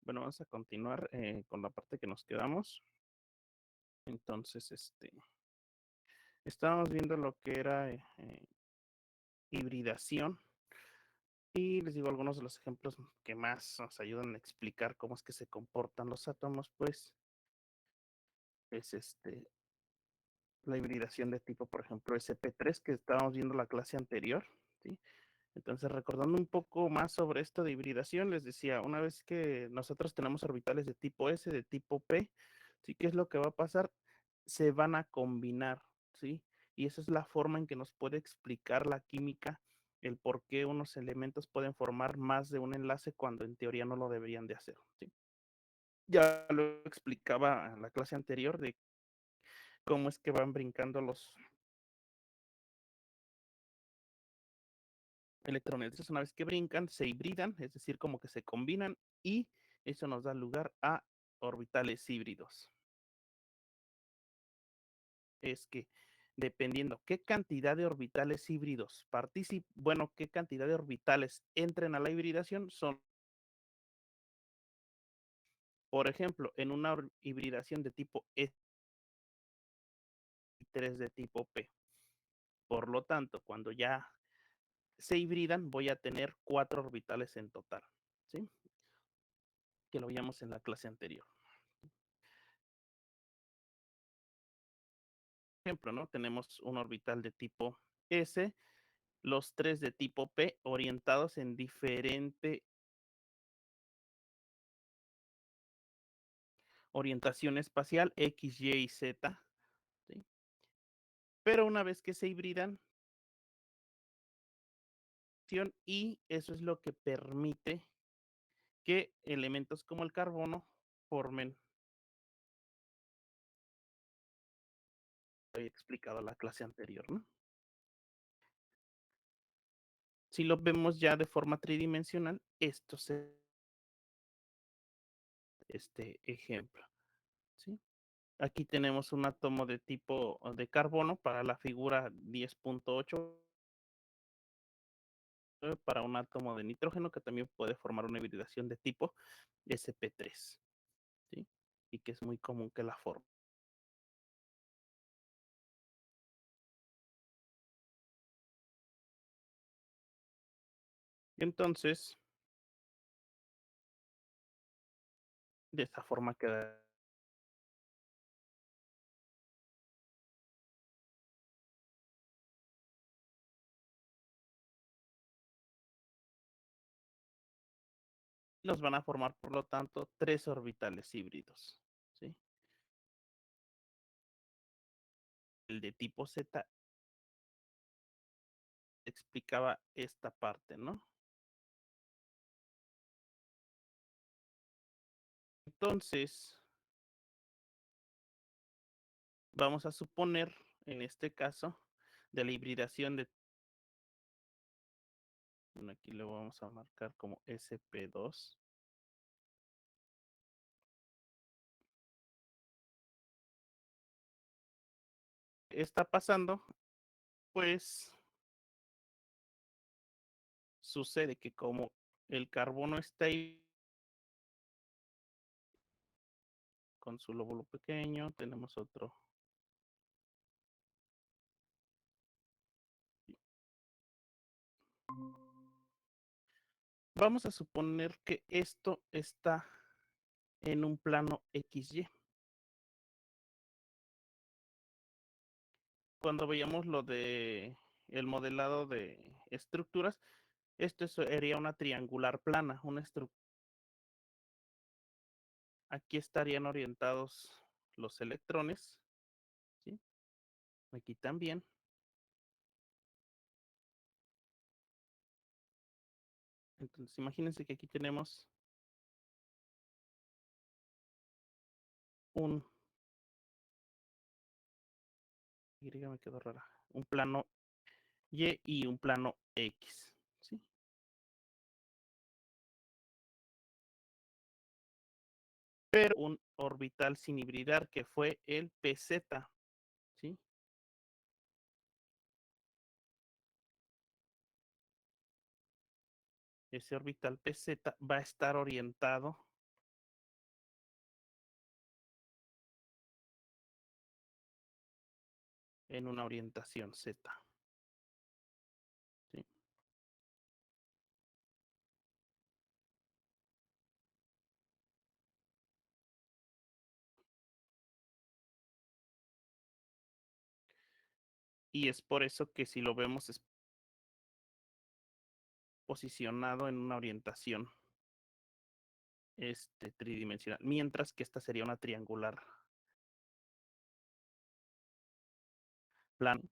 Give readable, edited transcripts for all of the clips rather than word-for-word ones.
Bueno, vamos a continuar con la parte que nos quedamos. Entonces, estábamos viendo lo que era hibridación y les digo algunos de los ejemplos que más nos ayudan a explicar cómo es que se comportan los átomos, pues es la hibridación de tipo, por ejemplo, sp3 que estábamos viendo la clase anterior, ¿sí? Entonces, recordando un poco más sobre esto de hibridación, les decía, una vez que nosotros tenemos orbitales de tipo S, de tipo P, ¿sí? ¿Qué es lo que va a pasar? Se van a combinar, ¿sí? Y esa es la forma en que nos puede explicar la química, el por qué unos elementos pueden formar más de un enlace cuando en teoría no lo deberían de hacer, ¿sí? Ya lo explicaba en la clase anterior de cómo es que van brincando los electrones. Entonces, una vez que brincan, se hibridan, es decir, como que se combinan y eso nos da lugar a orbitales híbridos. Es que dependiendo qué cantidad de orbitales híbridos participen, bueno, qué cantidad de orbitales entren a la hibridación son, por ejemplo, en una hibridación de tipo S y 3 de tipo P. Por lo tanto, cuando ya se hibridan, voy a tener 4 orbitales en total, ¿sí? Que lo veíamos en la clase anterior. Ejemplo, ¿no? Tenemos un orbital de tipo S, los 3 de tipo P orientados en diferente orientación espacial, X, Y y Z, ¿sí? Pero una vez que se hibridan, y eso es lo que permite que elementos como el carbono formen, he explicado la clase anterior, ¿no? Si lo vemos ya de forma tridimensional, esto es este ejemplo, ¿sí? Aquí tenemos un átomo de tipo de carbono para la figura 10.8, para un átomo de nitrógeno que también puede formar una hibridación de tipo sp3, ¿sí? Y que es muy común que la forme. Entonces, de esta forma queda. Nos van a formar, por lo tanto, 3 orbitales híbridos, ¿sí? El de tipo Z explicaba esta parte, ¿no? Entonces, vamos a suponer, en este caso, de la hibridación de, bueno, aquí lo vamos a marcar como sp2. ¿Qué está pasando? Pues sucede que como el carbono está ahí con su lóbulo pequeño, tenemos otro. Vamos a suponer que esto está en un plano XY. Cuando veíamos lo de el modelado de estructuras, esto sería una triangular plana, una estructura. Aquí estarían orientados los electrones, ¿sí? Aquí también. Entonces, imagínense que aquí tenemos un Y me quedó rara, un plano Y y un plano X, ¿sí? Pero un orbital sin hibridar que fue el PZ, ¿sí? Ese orbital PZ va a estar orientado en una orientación Z. ¿Sí? Y es por eso que si lo vemos es posicionado en una orientación tridimensional, mientras que esta sería una triangular plana.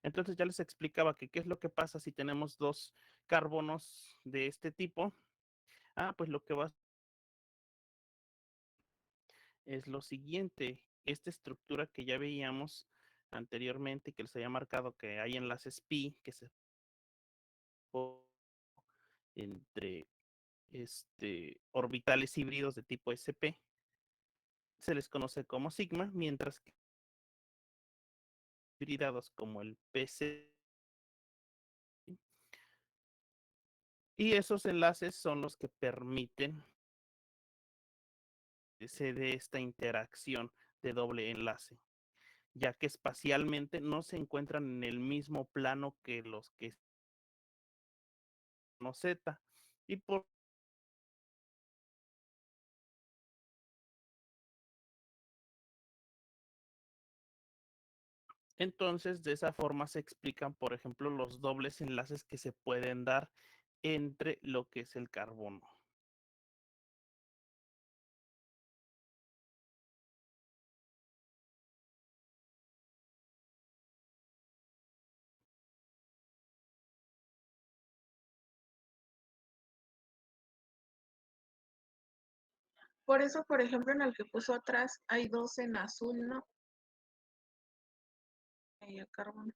Entonces ya les explicaba que qué es lo que pasa si tenemos dos carbonos de este tipo. Pues lo que va es lo siguiente, esta estructura que ya veíamos anteriormente, que les había marcado que hay enlaces pi que se entre orbitales híbridos de tipo sp, se les conoce como sigma, mientras que hibridados como el pc. Y esos enlaces son los que permiten que se dé esta interacción de doble enlace, ya que espacialmente no se encuentran en el mismo plano que los que no Z. Y por entonces, de esa forma se explican, por ejemplo, los dobles enlaces que se pueden dar entre lo que es el carbono. Por eso, por ejemplo, en el que puso atrás hay dos en azul, ¿no? Ahí el carbono.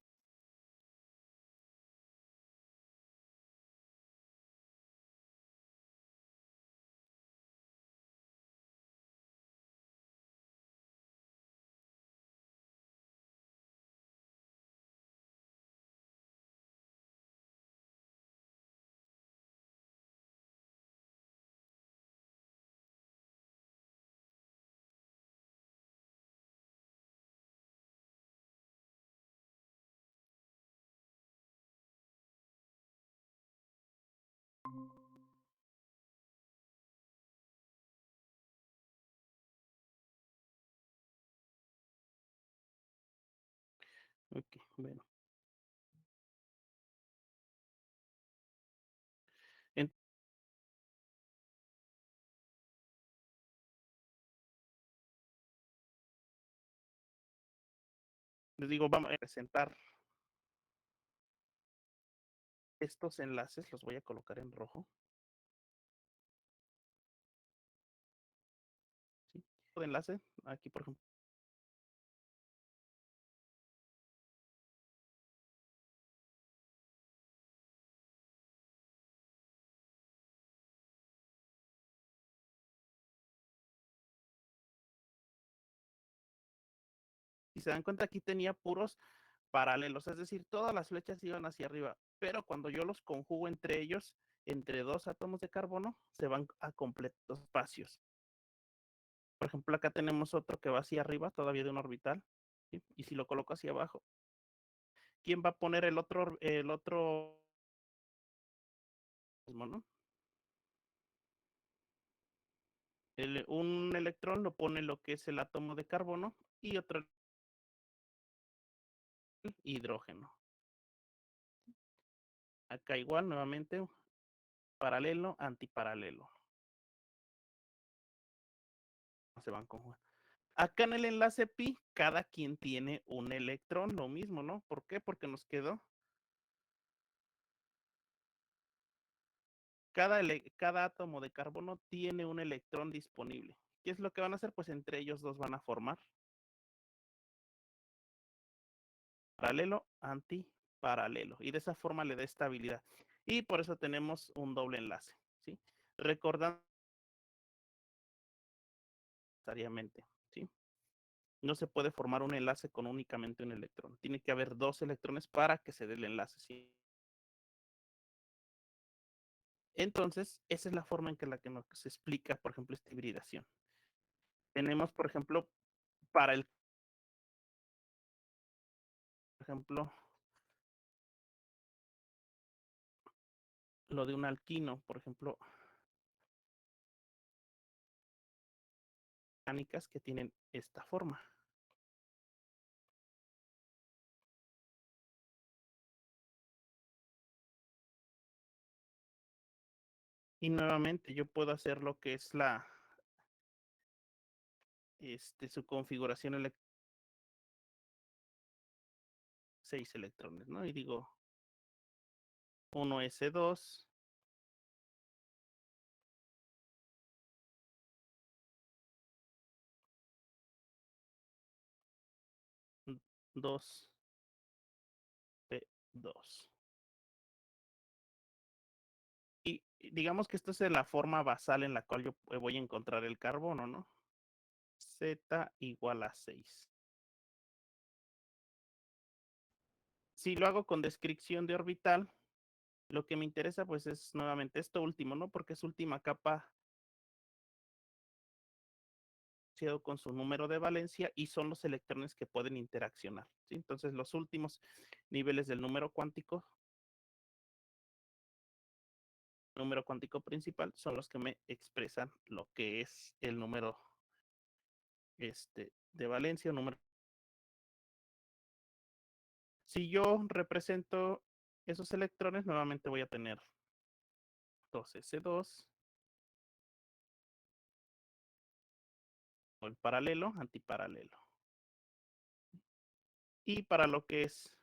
Ok, bueno. En- les digo, vamos a presentar estos enlaces, los voy a colocar en rojo. ¿Sí? De enlace, aquí por ejemplo, si se dan cuenta, aquí tenía puros paralelos, es decir, todas las flechas iban hacia arriba, pero cuando yo los conjugo entre ellos, entre dos átomos de carbono, se van a completos espacios. Por ejemplo, acá tenemos otro que va hacia arriba, todavía de un orbital, ¿sí? Y si lo coloco hacia abajo, ¿quién va a poner el otro mismo, no? Un electrón lo pone lo que es el átomo de carbono y otro hidrógeno. Acá igual, nuevamente, paralelo, antiparalelo. Se van conjugando. Acá en el enlace pi, cada quien tiene un electrón, lo mismo, ¿no? ¿Por qué? Porque nos quedó cada átomo de carbono tiene un electrón disponible. ¿Qué es lo que van a hacer? Pues entre ellos dos van a formar paralelo, antiparalelo. Y de esa forma le da estabilidad. Y por eso tenemos un doble enlace, ¿sí? Recordando necesariamente, ¿sí? No se puede formar un enlace con únicamente un electrón. Tiene que haber dos electrones para que se dé el enlace, ¿sí? Entonces, esa es la forma en que la que nos explica, por ejemplo, esta hibridación. Tenemos, por ejemplo, para el ejemplo, lo de un alquino, por ejemplo, mecánicas que tienen esta forma. Y nuevamente yo puedo hacer lo que es su configuración 6 electrones, ¿no? Y digo 1s2, 2p2. Y digamos que esto es la forma basal en la cual yo voy a encontrar el carbono, ¿no? Z igual a 6. Si lo hago con descripción de orbital, lo que me interesa pues es nuevamente esto último, ¿no? Porque es última capa asociado con su número de valencia y son los electrones que pueden interaccionar, ¿sí? Entonces los últimos niveles del número cuántico principal son los que me expresan lo que es el número de valencia o número. Si yo represento esos electrones, nuevamente voy a tener 2s2, o el paralelo, antiparalelo. Y para lo que es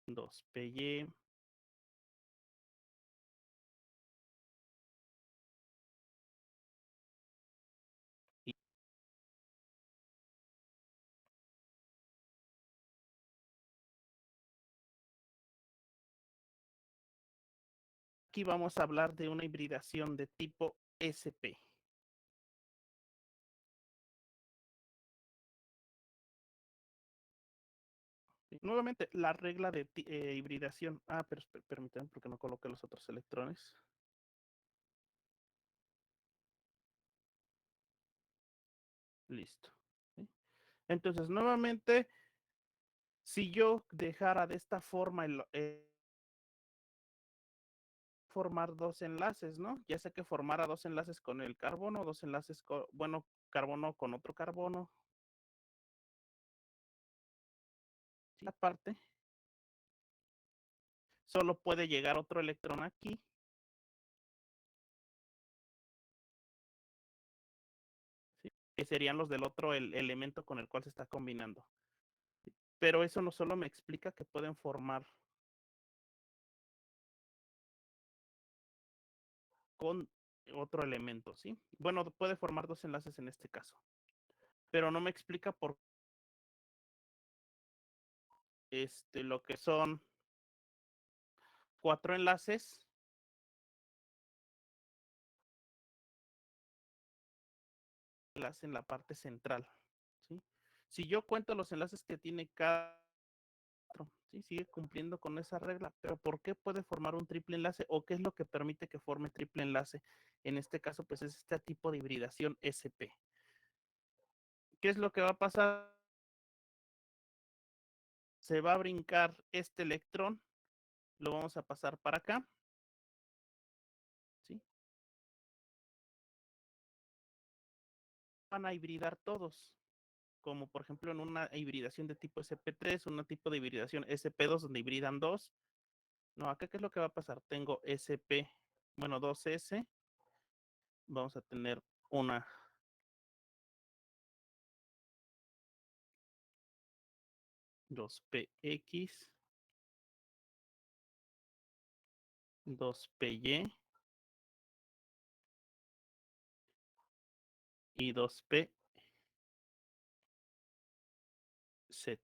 2py, y aquí vamos a hablar de una hibridación de tipo sp. Nuevamente, la regla de hibridación. Ah, pero permítanme porque no coloqué los otros electrones. Listo. ¿Sí? Entonces, nuevamente, si yo dejara de esta forma formar dos enlaces, ¿no? Ya sé que formara dos enlaces con el carbono, dos enlaces con, bueno, carbono con otro carbono. ¿Sí? Aparte, solo puede llegar otro electrón aquí. ¿Sí? Que serían los del otro elemento con el cual se está combinando. Pero eso no solo me explica que pueden formar con otro elemento, ¿sí? Bueno, puede formar dos enlaces en este caso, pero no me explica por lo que son 4 enlaces en la parte central, ¿sí? Si yo cuento los enlaces que tiene cada, ¿sí? Sigue cumpliendo con esa regla, pero ¿por qué puede formar un triple enlace? ¿O qué es lo que permite que forme triple enlace? En este caso, pues es este tipo de hibridación SP. ¿Qué es lo que va a pasar? Se va a brincar este electrón, lo vamos a pasar para acá, ¿sí? Van a hibridar todos, como por ejemplo en una hibridación de tipo sp3, un tipo de hibridación sp2 donde hibridan dos. No, acá ¿qué es lo que va a pasar? Tengo sp, bueno, 2s, vamos a tener una 2px, 2py y 2pz. ¿Sí?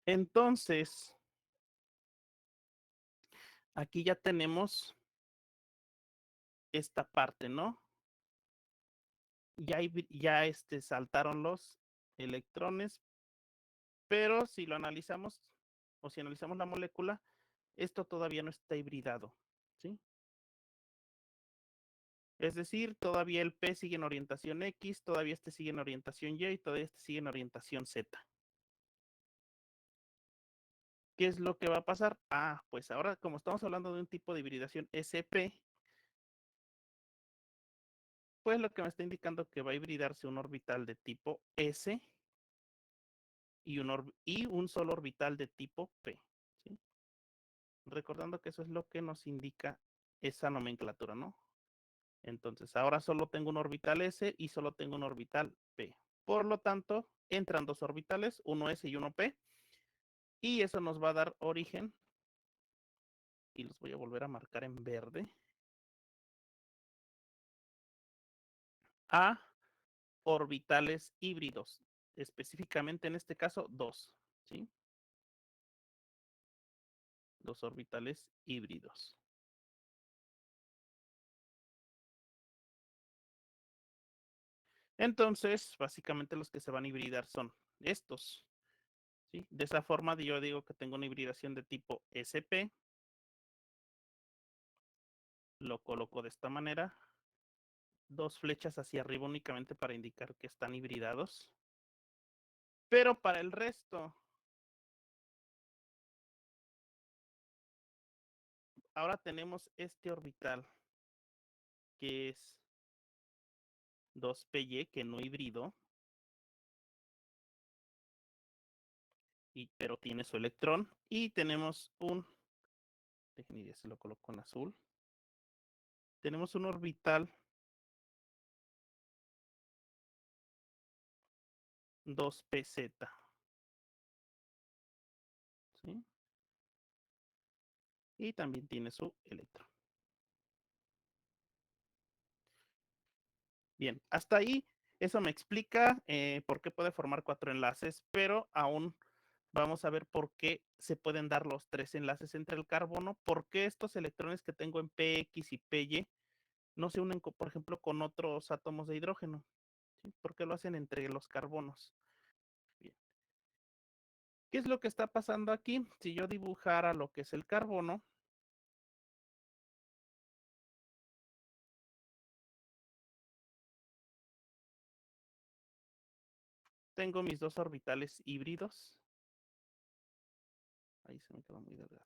Entonces, aquí ya tenemos esta parte, ¿no? Ya saltaron los electrones, pero si lo analizamos o si analizamos la molécula, esto todavía no está hibridado, ¿sí? Es decir, todavía el P sigue en orientación X, todavía este sigue en orientación Y y todavía este sigue en orientación Z. ¿Qué es lo que va a pasar? Pues ahora como estamos hablando de un tipo de hibridación SP, pues lo que me está indicando que va a hibridarse un orbital de tipo S y un solo orbital de tipo P. ¿Sí? Recordando que eso es lo que nos indica esa nomenclatura, ¿no? Entonces, ahora solo tengo un orbital S y solo tengo un orbital P. Por lo tanto, entran dos orbitales, uno S y uno P, y eso nos va a dar origen, y los voy a volver a marcar en verde, a orbitales híbridos, específicamente en este caso dos, ¿sí? Dos orbitales híbridos. Entonces, básicamente los que se van a hibridar son estos, ¿sí? De esa forma yo digo que tengo una hibridación de tipo SP, lo coloco de esta manera, dos flechas hacia arriba únicamente para indicar que están hibridados, pero para el resto, ahora tenemos este orbital que es 2PY, que no hibridó, pero tiene su electrón, y tenemos déjenme se lo coloco en azul, tenemos un orbital 2PZ, ¿sí? Y también tiene su electrón. Bien, hasta ahí eso me explica por qué puede formar 4 enlaces, pero aún vamos a ver por qué se pueden dar los 3 enlaces entre el carbono, por qué estos electrones que tengo en PX y PY no se unen, por ejemplo, con otros átomos de hidrógeno, ¿sí? ¿Por qué lo hacen entre los carbonos? Bien. ¿Qué es lo que está pasando aquí? Si yo dibujara lo que es el carbono, tengo mis dos orbitales híbridos. Ahí se me quedó muy delgado.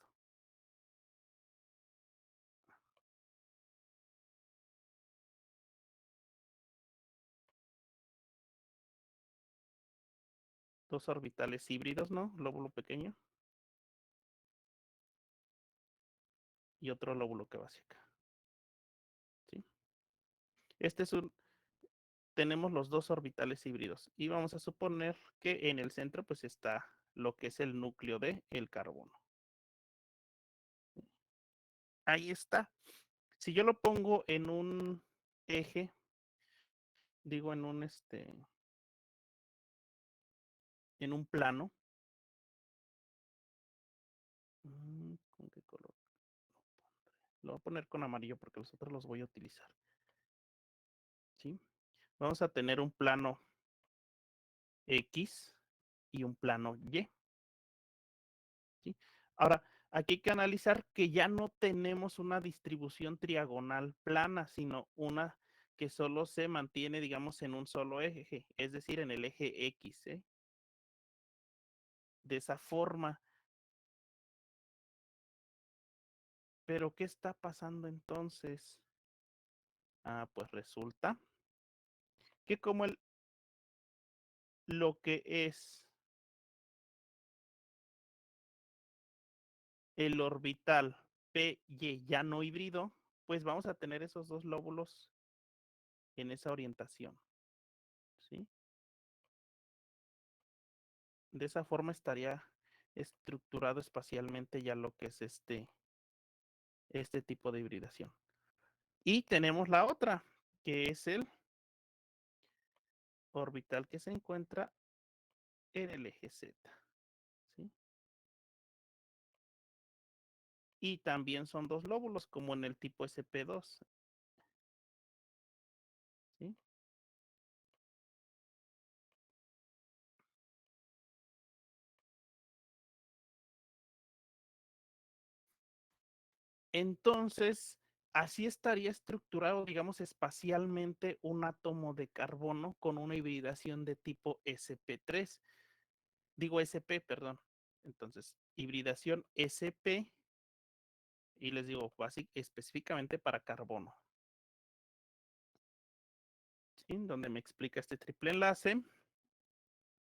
Dos orbitales híbridos, ¿no? Lóbulo pequeño. Y otro lóbulo que va hacia acá. ¿Sí? Este es tenemos los dos orbitales híbridos. Y vamos a suponer que en el centro pues está lo que es el núcleo del carbono. Ahí está. Si yo lo pongo en un eje, digo en un plano. ¿Con qué color? Lo voy a poner con amarillo porque los otros los voy a utilizar. ¿Sí? Vamos a tener un plano X y un plano Y. ¿Sí? Ahora, aquí hay que analizar que ya no tenemos una distribución triagonal plana, sino una que solo se mantiene, digamos, en un solo eje, es decir, en el eje X. De esa forma. Pero, ¿qué está pasando entonces? Pues resulta que como lo que es el orbital PY ya no híbrido, pues vamos a tener esos dos lóbulos en esa orientación, ¿sí? De esa forma estaría estructurado espacialmente ya lo que es este tipo de hibridación. Y tenemos la otra, que es el orbital que se encuentra en el eje Z, ¿sí? Y también son dos lóbulos, como en el tipo SP2, ¿sí? Entonces, Así estaría estructurado, digamos, espacialmente un átomo de carbono con una hibridación de tipo sp3. Digo sp, perdón. Entonces, hibridación sp, y les digo, específicamente para carbono. ¿Sí? Donde me explica este triple enlace,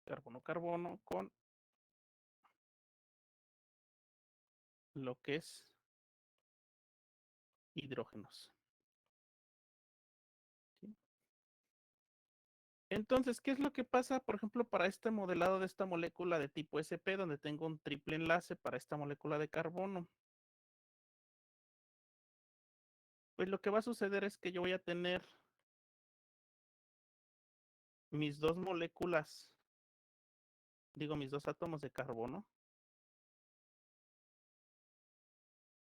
carbono-carbono, con lo que es hidrógenos. ¿Sí? Entonces, ¿qué es lo que pasa, por ejemplo, para este modelado de esta molécula de tipo sp, donde tengo un triple enlace para esta molécula de carbono? Pues lo que va a suceder es que yo voy a tener mis dos moléculas, digo, mis dos átomos de carbono.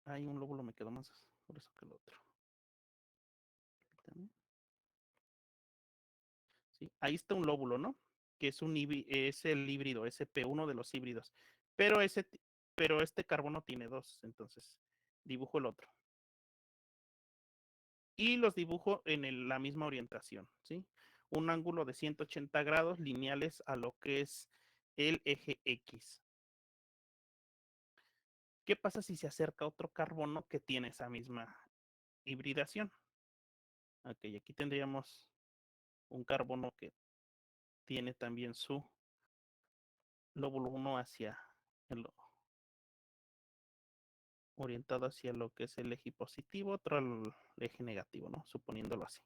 Hay un lóbulo me quedó más por eso que el otro. ¿Sí? Ahí está un lóbulo, ¿no? Que es, es el híbrido, sp1 de los híbridos. Pero, pero este carbono tiene dos, entonces dibujo el otro. Y los dibujo en la misma orientación, ¿sí? Un ángulo de 180 grados lineales a lo que es el eje X. ¿Qué pasa si se acerca otro carbono que tiene esa misma hibridación? Ok, aquí tendríamos un carbono que tiene también su lóbulo 1 hacia el orientado hacia lo que es el eje positivo, otro al eje negativo, ¿no? Suponiéndolo así.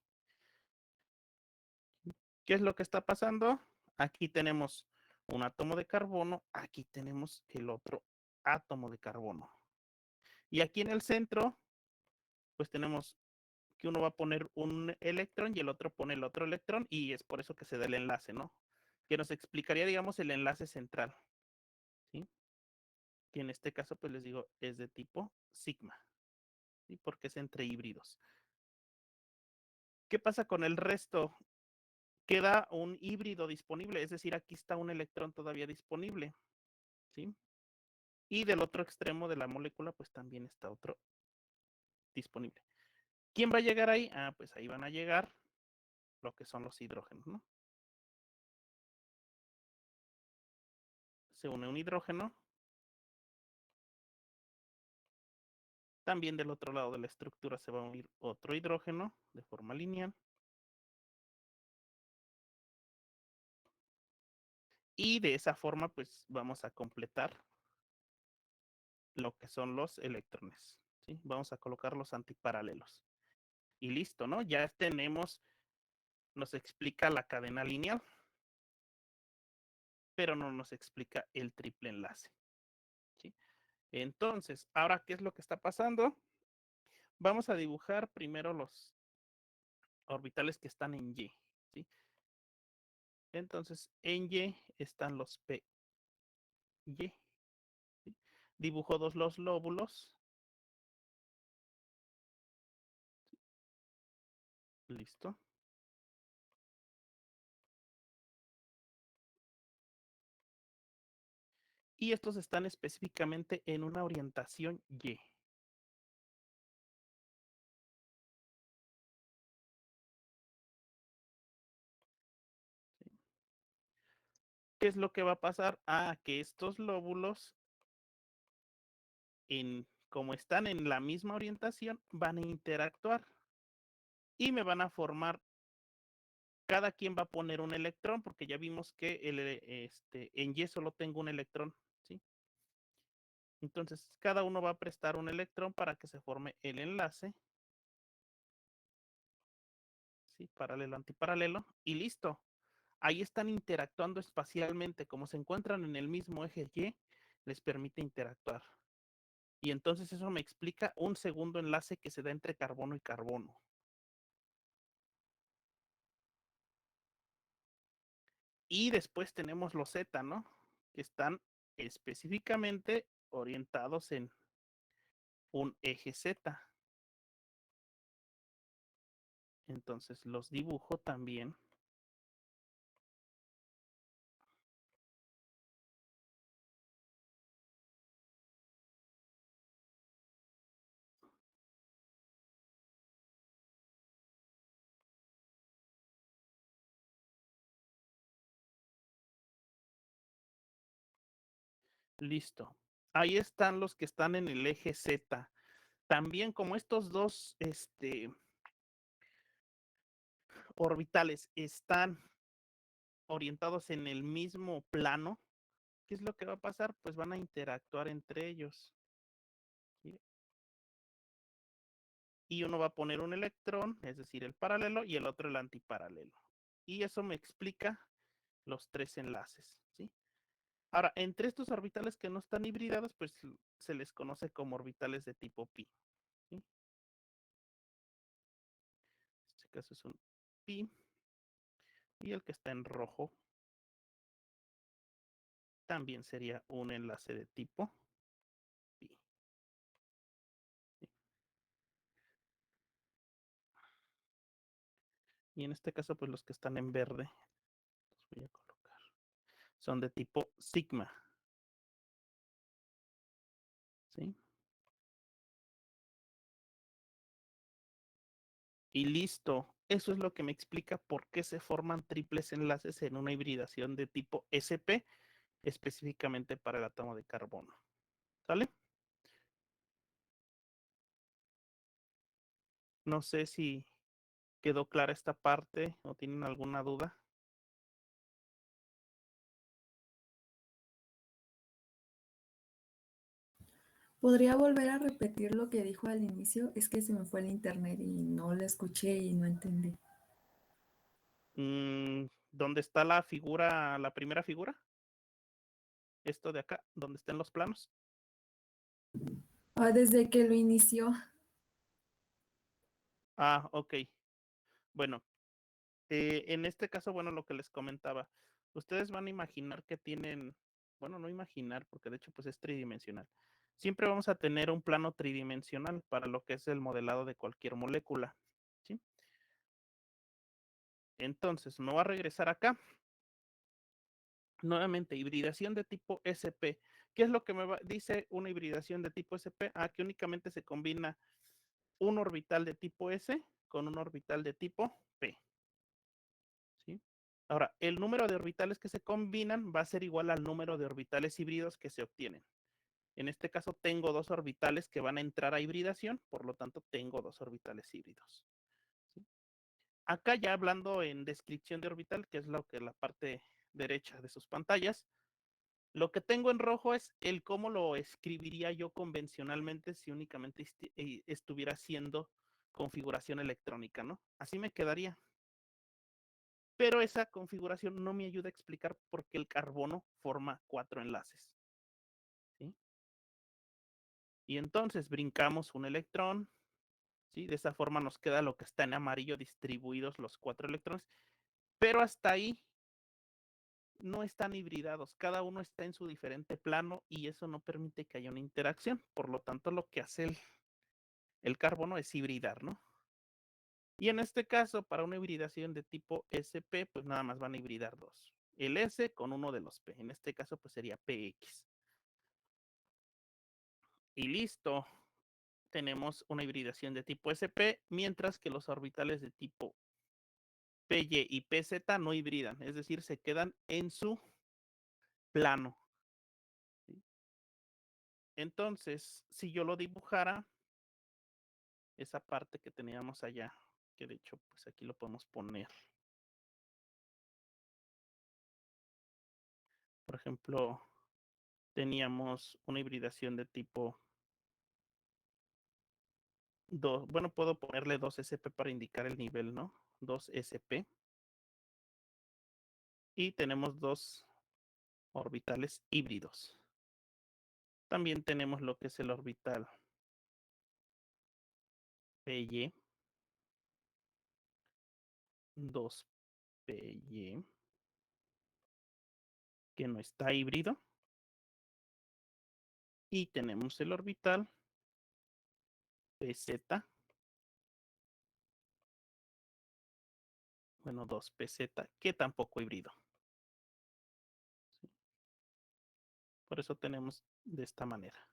¿Qué es lo que está pasando? Aquí tenemos un átomo de carbono, aquí tenemos el otro átomo de carbono. Y aquí en el centro, pues tenemos que uno va a poner un electrón y el otro pone el otro electrón y es por eso que se da el enlace, ¿no? Que nos explicaría, digamos, el enlace central, ¿sí? Que en este caso, pues les digo, es de tipo sigma, ¿sí? Porque es entre híbridos. ¿Qué pasa con el resto? Queda un híbrido disponible, es decir, aquí está un electrón todavía disponible, ¿sí? Y del otro extremo de la molécula, pues también está otro disponible. ¿Quién va a llegar ahí? Ah, pues ahí van a llegar lo que son los hidrógenos, ¿no? Se une un hidrógeno. También del otro lado de la estructura se va a unir otro hidrógeno de forma lineal. Y de esa forma, pues vamos a completar lo que son los electrones, ¿sí? Vamos a colocar los antiparalelos. Y listo, ¿no? Ya tenemos, nos explica la cadena lineal, pero no nos explica el triple enlace, ¿sí? Entonces, ahora, ¿qué es lo que está pasando? Vamos a dibujar primero los orbitales que están en Y, ¿sí? Entonces, en Y están los PY. ¿Sí? Dibujo los lóbulos. Listo. Y estos están específicamente en una orientación Y. ¿Sí? ¿Qué es lo que va a pasar? Ah, que estos lóbulos, como están en la misma orientación, van a interactuar y me van a formar, cada quien va a poner un electrón, porque ya vimos que en Y solo tengo un electrón, ¿sí? Entonces, cada uno va a prestar un electrón para que se forme el enlace, ¿sí? Paralelo, antiparalelo, y listo. Ahí están interactuando espacialmente, como se encuentran en el mismo eje Y, les permite interactuar. Y entonces eso me explica un segundo enlace que se da entre carbono y carbono. Y después tenemos los Z, ¿no? Que están específicamente orientados en un eje Z. Entonces los dibujo también Listo. Ahí están los que están en el eje Z. También como estos dos orbitales están orientados en el mismo plano, ¿qué es lo que va a pasar? Pues van a interactuar entre ellos. ¿Sí? Y uno va a poner un electrón, es decir, el paralelo, y el otro el antiparalelo. Y eso me explica los tres enlaces. ¿Sí? Ahora, entre estos orbitales que no están hibridados, pues se les conoce como orbitales de tipo pi. ¿Sí? En este caso es un pi. Y el que está en rojo también sería un enlace de tipo pi. ¿Sí? Y en este caso, pues los que están en verde, los voy a colocar, son de tipo sigma. ¿Sí? Y listo. Eso es lo que me explica por qué se forman triples enlaces en una hibridación de tipo sp, específicamente para el átomo de carbono. ¿Sale? No sé si quedó clara esta parte o tienen alguna duda. ¿Podría volver a repetir lo que dijo al inicio? Es que se me fue el internet y no lo escuché y no entendí. ¿Dónde está la figura, la primera figura? Esto de acá, donde estén los planos. Desde que lo inició. Ah, ok. Bueno, en este caso, bueno, lo que les comentaba, ustedes van a imaginar que tienen, bueno, no imaginar, porque de hecho pues es tridimensional. Siempre vamos a tener un plano tridimensional para lo que es el modelado de cualquier molécula. ¿Sí? Entonces, me voy a regresar acá. Nuevamente, hibridación de tipo SP. ¿Qué es lo que dice una hibridación de tipo SP? Ah, que únicamente se combina un orbital de tipo S con un orbital de tipo P. ¿Sí? Ahora, el número de orbitales que se combinan va a ser igual al número de orbitales híbridos que se obtienen. En este caso tengo dos orbitales que van a entrar a hibridación, por lo tanto tengo dos orbitales híbridos. ¿Sí? Acá ya hablando en descripción de orbital, que es lo que la parte derecha de sus pantallas, lo que tengo en rojo es el cómo lo escribiría yo convencionalmente si únicamente estuviera haciendo configuración electrónica, ¿no? Así me quedaría. Pero esa configuración no me ayuda a explicar por qué el carbono forma 4 enlaces. ¿Sí? Y entonces brincamos un electrón. ¿Sí? De esa forma nos queda lo que está en amarillo distribuidos los 4 electrones. Pero hasta ahí no están hibridados. Cada uno está en su diferente plano y eso no permite que haya una interacción. Por lo tanto, lo que hace el carbono es hibridar, ¿no? Y en este caso, para una hibridación de tipo sp, pues nada más van a hibridar dos. El S con uno de los P. En este caso, pues sería PX. Y listo. Tenemos una hibridación de tipo sp, mientras que los orbitales de tipo PY y PZ no hibridan, es decir, se quedan en su plano. ¿Sí? Entonces, si yo lo dibujara, esa parte que teníamos allá, que de hecho, pues aquí lo podemos poner. Por ejemplo, teníamos una hibridación de tipo 2. Bueno, puedo ponerle 2sp para indicar el nivel, ¿no? 2sp. Y tenemos dos orbitales híbridos. También tenemos lo que es el orbital PY, 2PY, que no está híbrido. Y tenemos el orbital PZ, bueno, 2PZ, que tampoco híbrido. ¿Sí? Por eso tenemos de esta manera.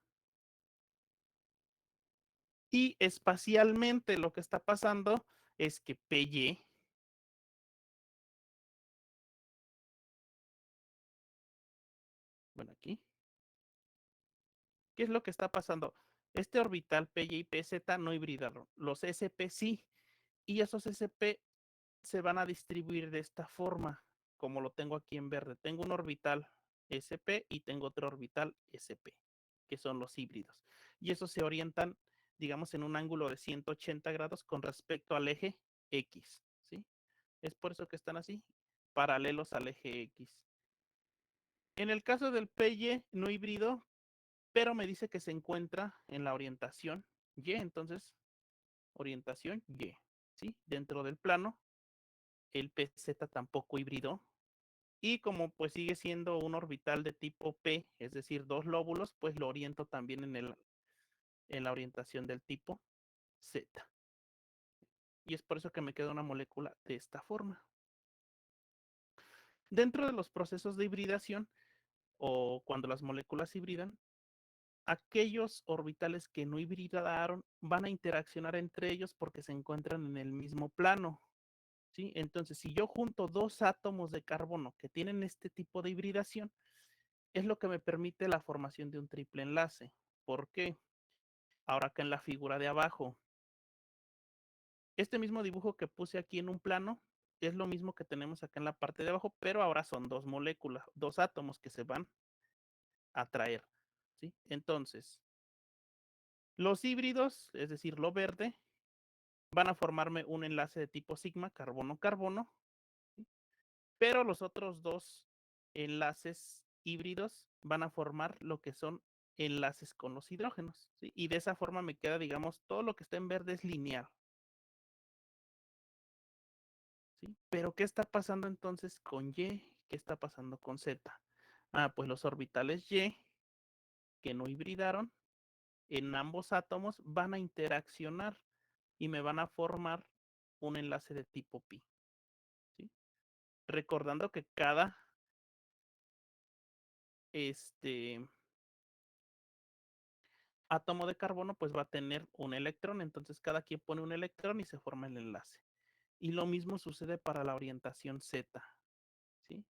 Y espacialmente lo que está pasando es que PY, bueno, aquí, ¿Qué es lo que está pasando? Este orbital PY y PZ no hibridaron, los SP sí, y esos SP se van a distribuir de esta forma, como lo tengo aquí en verde. Tengo un orbital SP y tengo otro orbital SP, que son los híbridos. Y esos se orientan, digamos, en un ángulo de 180 grados con respecto al eje X, ¿sí? Es por eso que están así, paralelos al eje X. En el caso del PY no híbrido, pero me dice que se encuentra en la orientación Y, entonces, orientación Y, ¿sí? Dentro del plano, el PZ tampoco híbrido, y como pues sigue siendo un orbital de tipo P, es decir, dos lóbulos, pues lo oriento también en la orientación del tipo Z. Y es por eso que me queda una molécula de esta forma. Dentro de los procesos de hibridación, o cuando las moléculas hibridan, aquellos orbitales que no hibridaron van a interaccionar entre ellos porque se encuentran en el mismo plano, ¿sí? Entonces, si yo junto dos átomos de carbono que tienen este tipo de hibridación, es lo que me permite la formación de un triple enlace. ¿Por qué? Ahora acá en la figura de abajo, este mismo dibujo que puse aquí en un plano es lo mismo que tenemos acá en la parte de abajo, pero ahora son dos moléculas, dos átomos que se van a traer, ¿sí? Entonces, los híbridos, es decir, lo verde, van a formarme un enlace de tipo sigma, carbono-carbono, ¿sí? Pero los otros dos enlaces híbridos van a formar lo que son enlaces con los hidrógenos, ¿sí? Y de esa forma me queda, digamos, todo lo que está en verde es lineal, ¿sí? Pero ¿qué está pasando entonces con Y? ¿Qué está pasando con Z? Ah, pues los orbitales Y que no hibridaron en ambos átomos van a interaccionar y me van a formar un enlace de tipo pi, ¿sí? Recordando que cada átomo de carbono pues va a tener un electrón, entonces cada quien pone un electrón y se forma el enlace. Y lo mismo sucede para la orientación Z, ¿sí?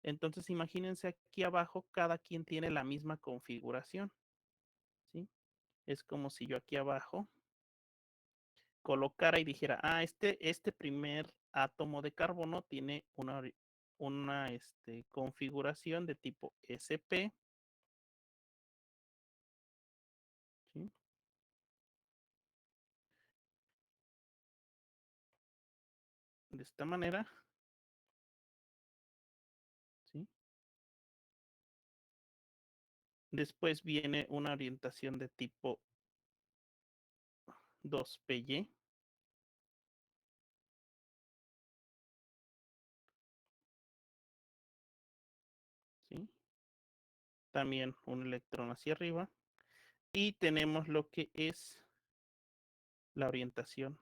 Entonces imagínense aquí abajo, cada quien tiene la misma configuración, ¿sí? Es como si yo aquí abajo colocara y dijera, ah, este primer átomo de carbono tiene una configuración de tipo SP, ¿sí? De esta manera, ¿sí? Después viene una orientación de tipo 2PY, ¿sí? También un electrón hacia arriba. Y tenemos lo que es la orientación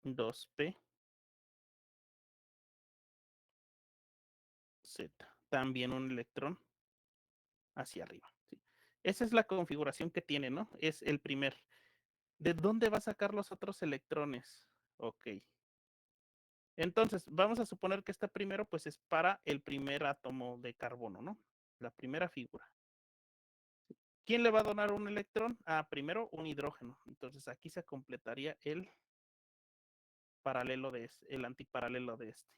2P Z. También un electrón hacia arriba, ¿sí? Esa es la configuración que tiene, ¿no? Es el primer. ¿De dónde va a sacar los otros electrones? Ok. Entonces, vamos a suponer que esta primero, pues es para el primer átomo de carbono, ¿no? La primera figura. ¿Quién le va a donar un electrón? Ah, primero un hidrógeno. Entonces aquí se completaría el paralelo de este, el antiparalelo de este.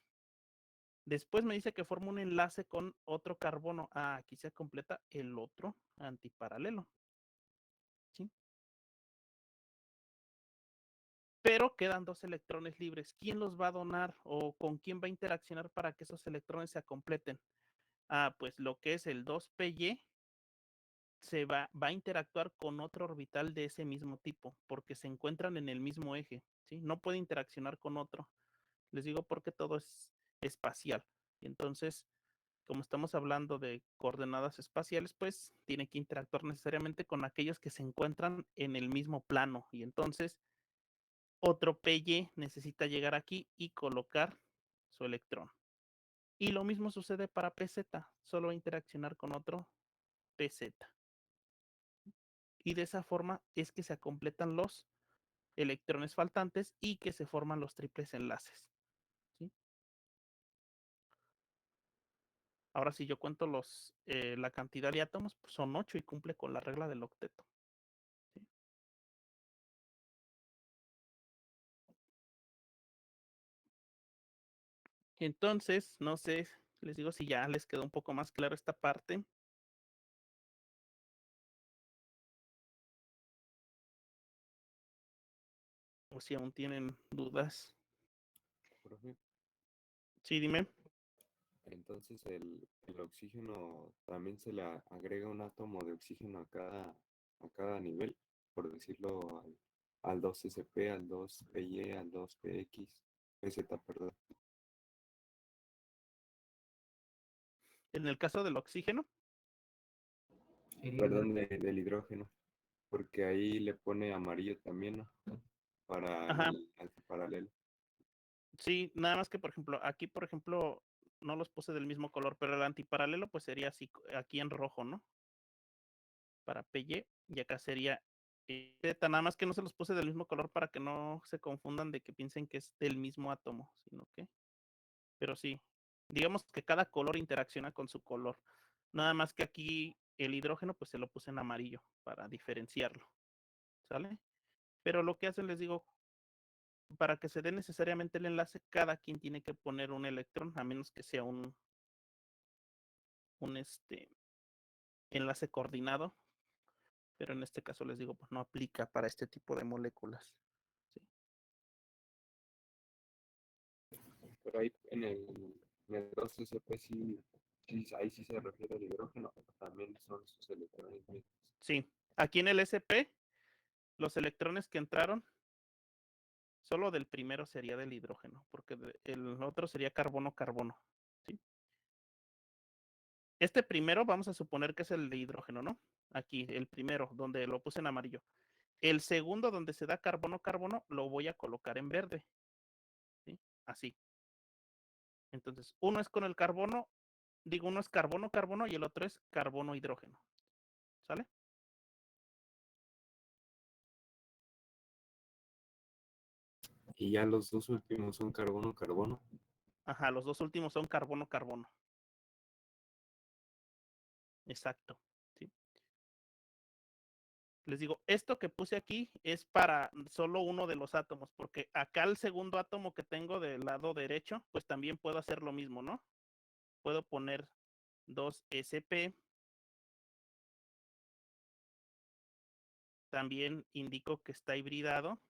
Después me dice que forma un enlace con otro carbono. Ah, aquí se completa el otro antiparalelo, ¿sí? Pero quedan dos electrones libres. ¿Quién los va a donar o con quién va a interaccionar para que esos electrones se completen? Ah, pues lo que es el 2PY va a interactuar con otro orbital de ese mismo tipo, porque se encuentran en el mismo eje, ¿sí? No puede interaccionar con otro. Les digo porque todo es espacial. Y entonces, como estamos hablando de coordenadas espaciales, pues tiene que interactuar necesariamente con aquellos que se encuentran en el mismo plano. Y entonces, otro PY necesita llegar aquí y colocar su electrón. Y lo mismo sucede para PZ, solo va a interaccionar con otro PZ. Y de esa forma es que se completan los electrones faltantes y que se forman los triples enlaces, ¿sí? Ahora si yo cuento la cantidad de átomos, pues son 8 y cumple con la regla del octeto. ¿Sí? Entonces, no sé, les digo si ya les quedó un poco más claro esta parte. O si aún tienen dudas. Profe, Sí, dime. entonces el oxígeno también se le agrega un átomo de oxígeno a cada nivel, por decirlo al 2sp, al 2py, al 2px, pz, perdón. En el caso del oxígeno, Perdón, del hidrógeno, porque ahí le pone amarillo también, ¿no? Para ajá, el antiparalelo. sí, nada más que, por ejemplo, aquí, por ejemplo, no los puse del mismo color, pero el antiparalelo, pues sería así, aquí en rojo, ¿no? Para PY, y acá sería Z, nada más que no se los puse del mismo color para que no se confundan de que piensen que es del mismo átomo, sino que, pero sí, digamos que cada color interacciona con su color, nada más que aquí el hidrógeno, pues se lo puse en amarillo para diferenciarlo, ¿sale? Pero lo que hacen, les digo, para que se dé necesariamente el enlace, cada quien tiene que poner un electrón, a menos que sea un enlace coordinado, pero en este caso les digo, pues no aplica para este tipo de moléculas. ¿Sí? Pero ahí en el 2sp sí, sí, ahí sí se refiere al hidrógeno, pero también son sus electrones mismos. Sí, aquí en el SP, los electrones que entraron, solo del primero sería del hidrógeno, porque el otro sería carbono-carbono. ¿Sí? Este primero vamos a suponer que es el de hidrógeno, ¿no? Aquí, el primero, donde lo puse en amarillo. El segundo, donde se da carbono-carbono, lo voy a colocar en verde. ¿Sí? Así. Entonces, uno es con el carbono, digo, uno es carbono-carbono y el otro es carbono-hidrógeno. ¿Sale? Y ya los dos últimos son carbono-carbono. Ajá, los dos últimos son carbono-carbono. Exacto. ¿Sí? Les digo, esto que puse aquí es para solo uno de los átomos, porque acá el segundo átomo que tengo del lado derecho, pues también puedo hacer lo mismo, ¿no? Puedo poner 2sp. También indico que está hibridado.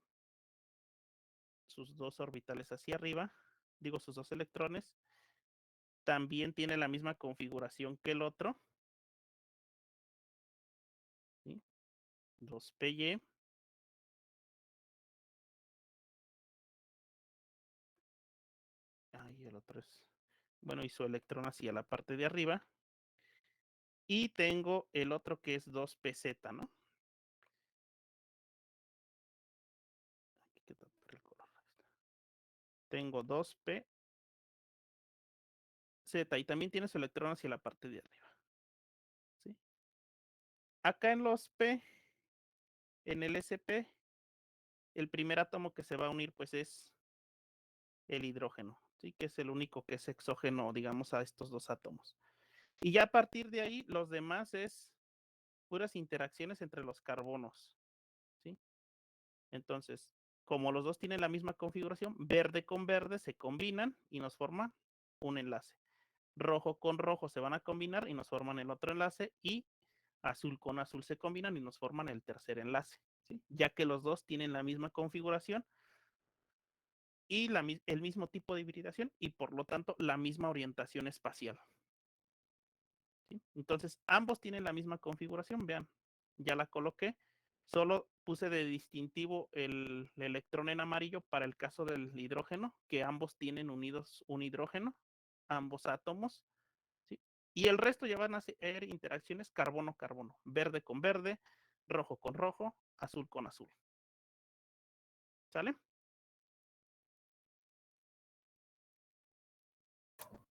Sus dos orbitales hacia arriba. Digo, sus dos electrones. También tiene la misma configuración que el otro. ¿Sí? 2py. Ahí el otro es. Bueno, y su electrón hacia la parte de arriba. Y tengo el otro que es 2pz, ¿no? Aquí queda el color. Tengo 2pz y también tiene su electrón hacia la parte de arriba. ¿Sí? Acá en los P, en el SP, el primer átomo que se va a unir pues es el hidrógeno, ¿sí? Que es el único que es exógeno, digamos, a estos dos átomos. Y ya a partir de ahí, los demás es puras interacciones entre los carbonos, ¿sí? Entonces, como los dos tienen la misma configuración, verde con verde se combinan y nos forman un enlace. Rojo con rojo se van a combinar y nos forman el otro enlace, y azul con azul se combinan y nos forman el tercer enlace, ¿sí? Ya que los dos tienen la misma configuración y el mismo tipo de hibridación y por lo tanto la misma orientación espacial. ¿Sí? Entonces, ambos tienen la misma configuración, vean, ya la coloqué, solo puse de distintivo el electrón en amarillo para el caso del hidrógeno, que ambos tienen unidos un hidrógeno, ambos átomos, ¿sí? Y el resto ya van a ser interacciones carbono-carbono, verde con verde, rojo con rojo, azul con azul. ¿Sale?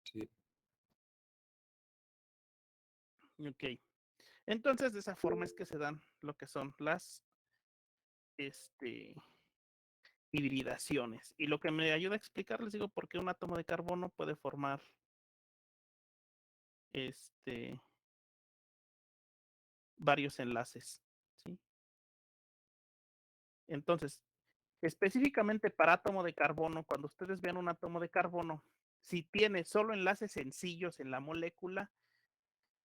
Sí. Ok. Entonces, de esa forma es que se dan lo que son las hibridaciones. Y lo que me ayuda a explicar, les digo, por qué un átomo de carbono puede formar varios enlaces, ¿sí? Entonces, específicamente para átomo de carbono, cuando ustedes vean un átomo de carbono, si tiene solo enlaces sencillos en la molécula,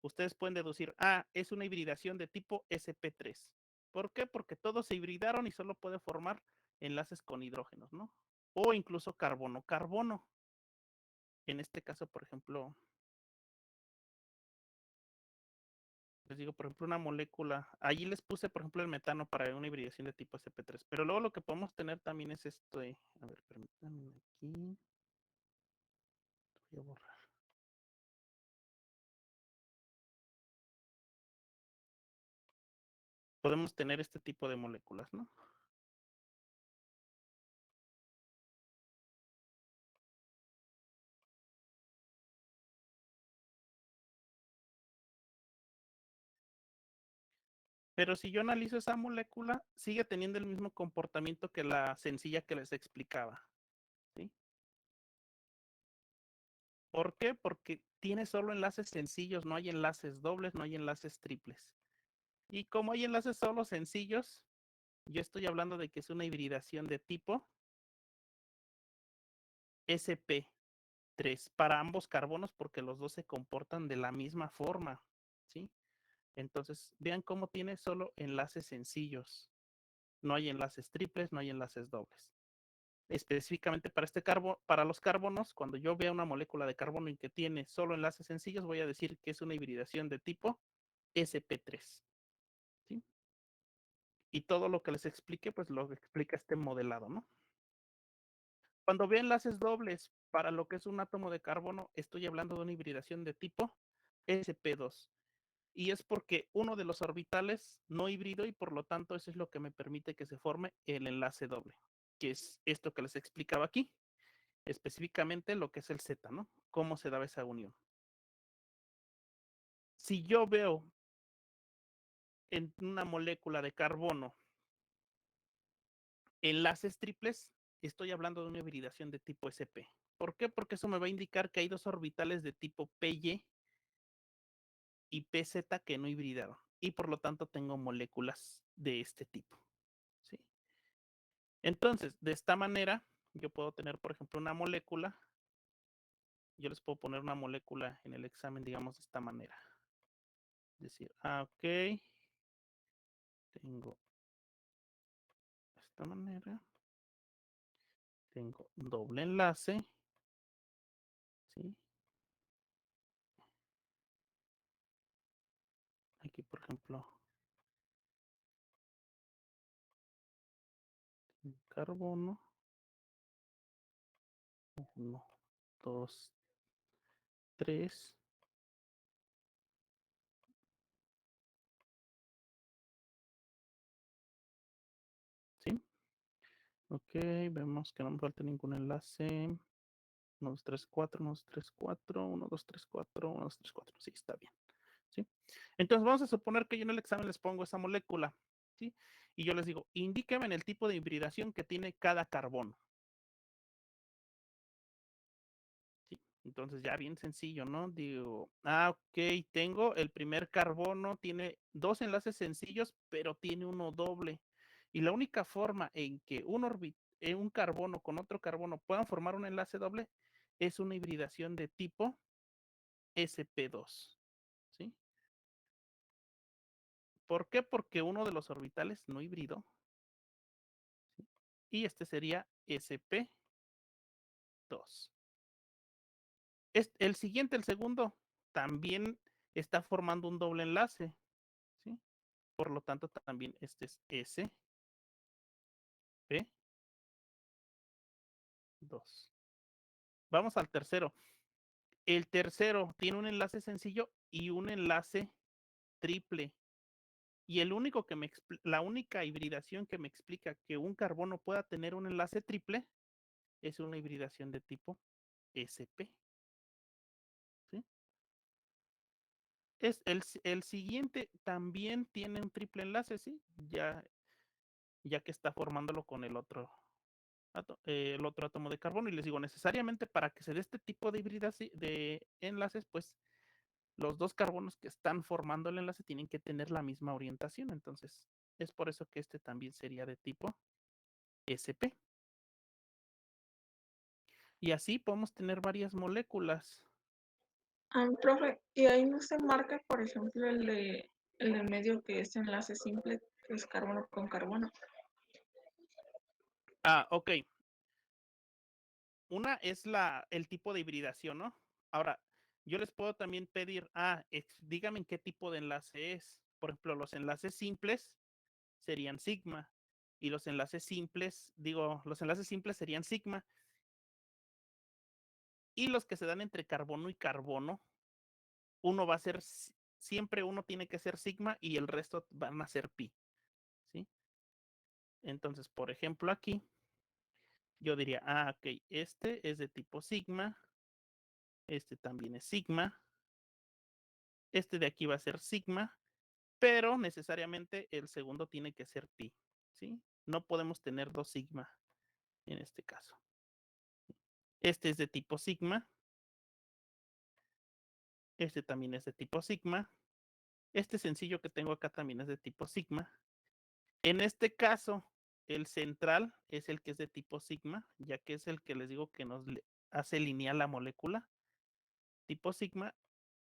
ustedes pueden deducir, es una hibridación de tipo sp3. ¿Por qué? Porque todos se hibridaron y solo puede formar enlaces con hidrógenos, ¿no? O incluso carbono-carbono. En este caso, por ejemplo, les digo, por ejemplo, una molécula, allí les puse, por ejemplo, el metano para una hibridación de tipo sp3, pero luego lo que podemos tener también es esto de, a ver, permítanme aquí, voy a borrar. Podemos tener este tipo de moléculas, ¿no? Pero si yo analizo esa molécula, sigue teniendo el mismo comportamiento que la sencilla que les explicaba, ¿sí? ¿Por qué? Porque tiene solo enlaces sencillos, no hay enlaces dobles, no hay enlaces triples. Y como hay enlaces solo sencillos, yo estoy hablando de que es una hibridación de tipo sp3 para ambos carbonos porque los dos se comportan de la misma forma, ¿sí? Entonces, vean cómo tiene solo enlaces sencillos. No hay enlaces triples, no hay enlaces dobles. Específicamente para los carbonos, cuando yo vea una molécula de carbono y que tiene solo enlaces sencillos, voy a decir que es una hibridación de tipo sp3. ¿Sí? Y todo lo que les explique, pues lo explica este modelado, ¿no? Cuando veo enlaces dobles para lo que es un átomo de carbono, estoy hablando de una hibridación de tipo sp2. Y es porque uno de los orbitales no híbrido y por lo tanto eso es lo que me permite que se forme el enlace doble, que es esto que les explicaba aquí, específicamente lo que es el Z, ¿no? Cómo se daba esa unión. Si yo veo en una molécula de carbono enlaces triples, estoy hablando de una hibridación de tipo sp. ¿Por qué? Porque eso me va a indicar que hay dos orbitales de tipo py y pz que no hibridaron y por lo tanto tengo moléculas de este tipo, ¿sí? Entonces, de esta manera, yo puedo tener, por ejemplo, una molécula. Yo les puedo poner una molécula en el examen, digamos, de esta manera. Decir, ok, tengo de esta manera. Tengo un doble enlace, ¿sí? Aquí, por ejemplo, un carbono. 1, 2, 3. ¿Sí? Ok, vemos que no me falta ningún enlace. 1, 2, 3, 4, 1, 2, 3, 4, 1, 2, 3, 4, 1, 2, 3, 4. Sí, está bien. ¿Sí? Entonces vamos a suponer que yo en el examen les pongo esa molécula, ¿sí? Y yo les digo, indíqueme en el tipo de hibridación que tiene cada carbono. ¿Sí? Entonces ya bien sencillo, ¿no? Digo, ok, tengo el primer carbono, tiene dos enlaces sencillos, pero tiene uno doble. Y la única forma en que un carbono con otro carbono puedan formar un enlace doble es una hibridación de tipo sp2. ¿Sí? ¿Por qué? Porque uno de los orbitales no hibridó. ¿Sí? Y este sería sp2. El siguiente, el segundo, también está formando un doble enlace. ¿Sí? Por lo tanto, también este es sp2. Vamos al tercero. El tercero tiene un enlace sencillo y un enlace triple. Y la única hibridación que me explica que un carbono pueda tener un enlace triple es una hibridación de tipo sp. ¿Sí? El siguiente también tiene un triple enlace, ¿sí? Ya que está formándolo con el otro átomo de carbono. Y les digo, necesariamente para que se dé este tipo de hibridación de enlaces, pues los dos carbonos que están formando el enlace tienen que tener la misma orientación. Entonces, es por eso que este también sería de tipo sp. Y así podemos tener varias moléculas. Profe, y ahí no se marca, por ejemplo, el de medio que es enlace simple, que es carbono con carbono. Ok. Una es el tipo de hibridación, ¿no? Ahora, yo les puedo también pedir, dígame en qué tipo de enlace es. Por ejemplo, los enlaces simples serían sigma. Y los enlaces simples, los enlaces simples serían sigma. Y los que se dan entre carbono y carbono, uno va a ser, siempre uno tiene que ser sigma y el resto van a ser pi. ¿Sí? Entonces, por ejemplo, aquí yo diría, ok, este es de tipo sigma, este también es sigma, este de aquí va a ser sigma, pero necesariamente el segundo tiene que ser pi, ¿sí? No podemos tener dos sigma en este caso. Este es de tipo sigma, este también es de tipo sigma, este sencillo que tengo acá también es de tipo sigma. En este caso, el central es el que es de tipo sigma, ya que es el que les digo que nos hace lineal la molécula, tipo sigma,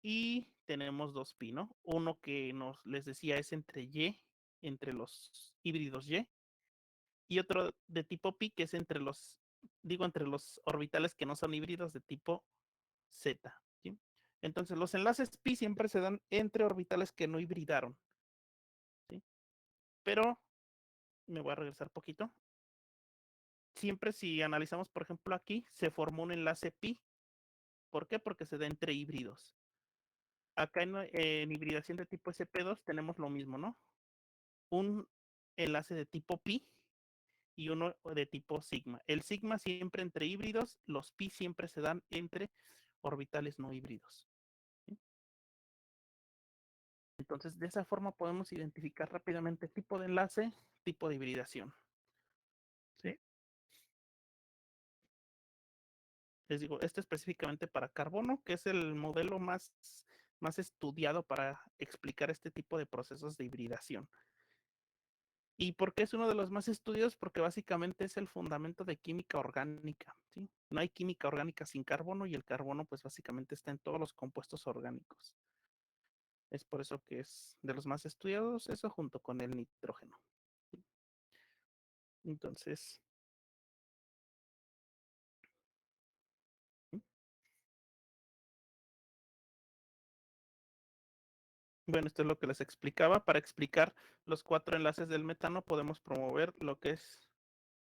y tenemos dos pi, ¿no? Uno que les decía es entre Y, entre los híbridos y otro de tipo pi, que es entre los orbitales que no son híbridos de tipo Z, ¿sí? Entonces, los enlaces pi siempre se dan entre orbitales que no hibridaron, ¿sí? Pero, me voy a regresar poquito. Siempre si analizamos, por ejemplo, aquí, se formó un enlace pi. ¿Por qué? Porque se da entre híbridos. Acá en hibridación de tipo sp2 tenemos lo mismo, ¿no? Un enlace de tipo pi y uno de tipo sigma. El sigma siempre entre híbridos, los pi siempre se dan entre orbitales no híbridos. ¿Sí? Entonces, de esa forma podemos identificar rápidamente tipo de enlace, tipo de hibridación. ¿Sí? Les digo, esto específicamente para carbono, que es el modelo más estudiado para explicar este tipo de procesos de hibridación. ¿Y por qué es uno de los más estudiados? Porque básicamente es el fundamento de química orgánica, ¿sí? No hay química orgánica sin carbono y el carbono pues básicamente está en todos los compuestos orgánicos. Es por eso que es de los más estudiados, eso junto con el nitrógeno. ¿Sí? Entonces, ¿sí? Bueno, esto es lo que les explicaba. Para explicar los 4 enlaces del metano podemos promover lo que es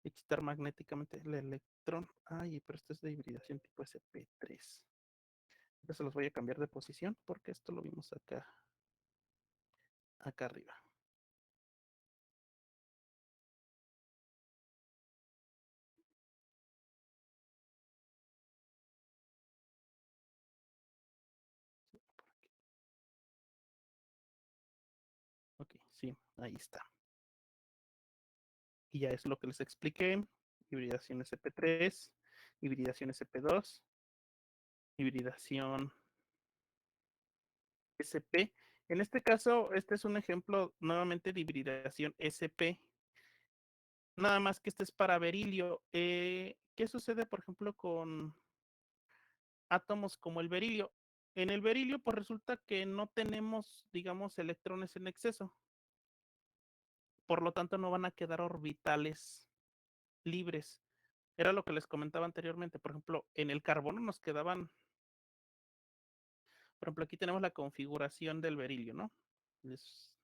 excitar magnéticamente el electrón. Ay, pero esto es de hibridación tipo sp3. Entonces los voy a cambiar de posición porque esto lo vimos acá arriba. Ok, sí, ahí está. Y ya es lo que les expliqué. Hibridación SP3, hibridación SP2, hibridación SP. En este caso, este es un ejemplo nuevamente de hibridación SP. Nada más que este es para berilio. ¿Qué sucede, por ejemplo, con átomos como el berilio? En el berilio, pues resulta que no tenemos, digamos, electrones en exceso. Por lo tanto, no van a quedar orbitales libres. Era lo que les comentaba anteriormente. Por ejemplo, en el carbono nos quedaban, por ejemplo, aquí tenemos la configuración del berilio, ¿no? Es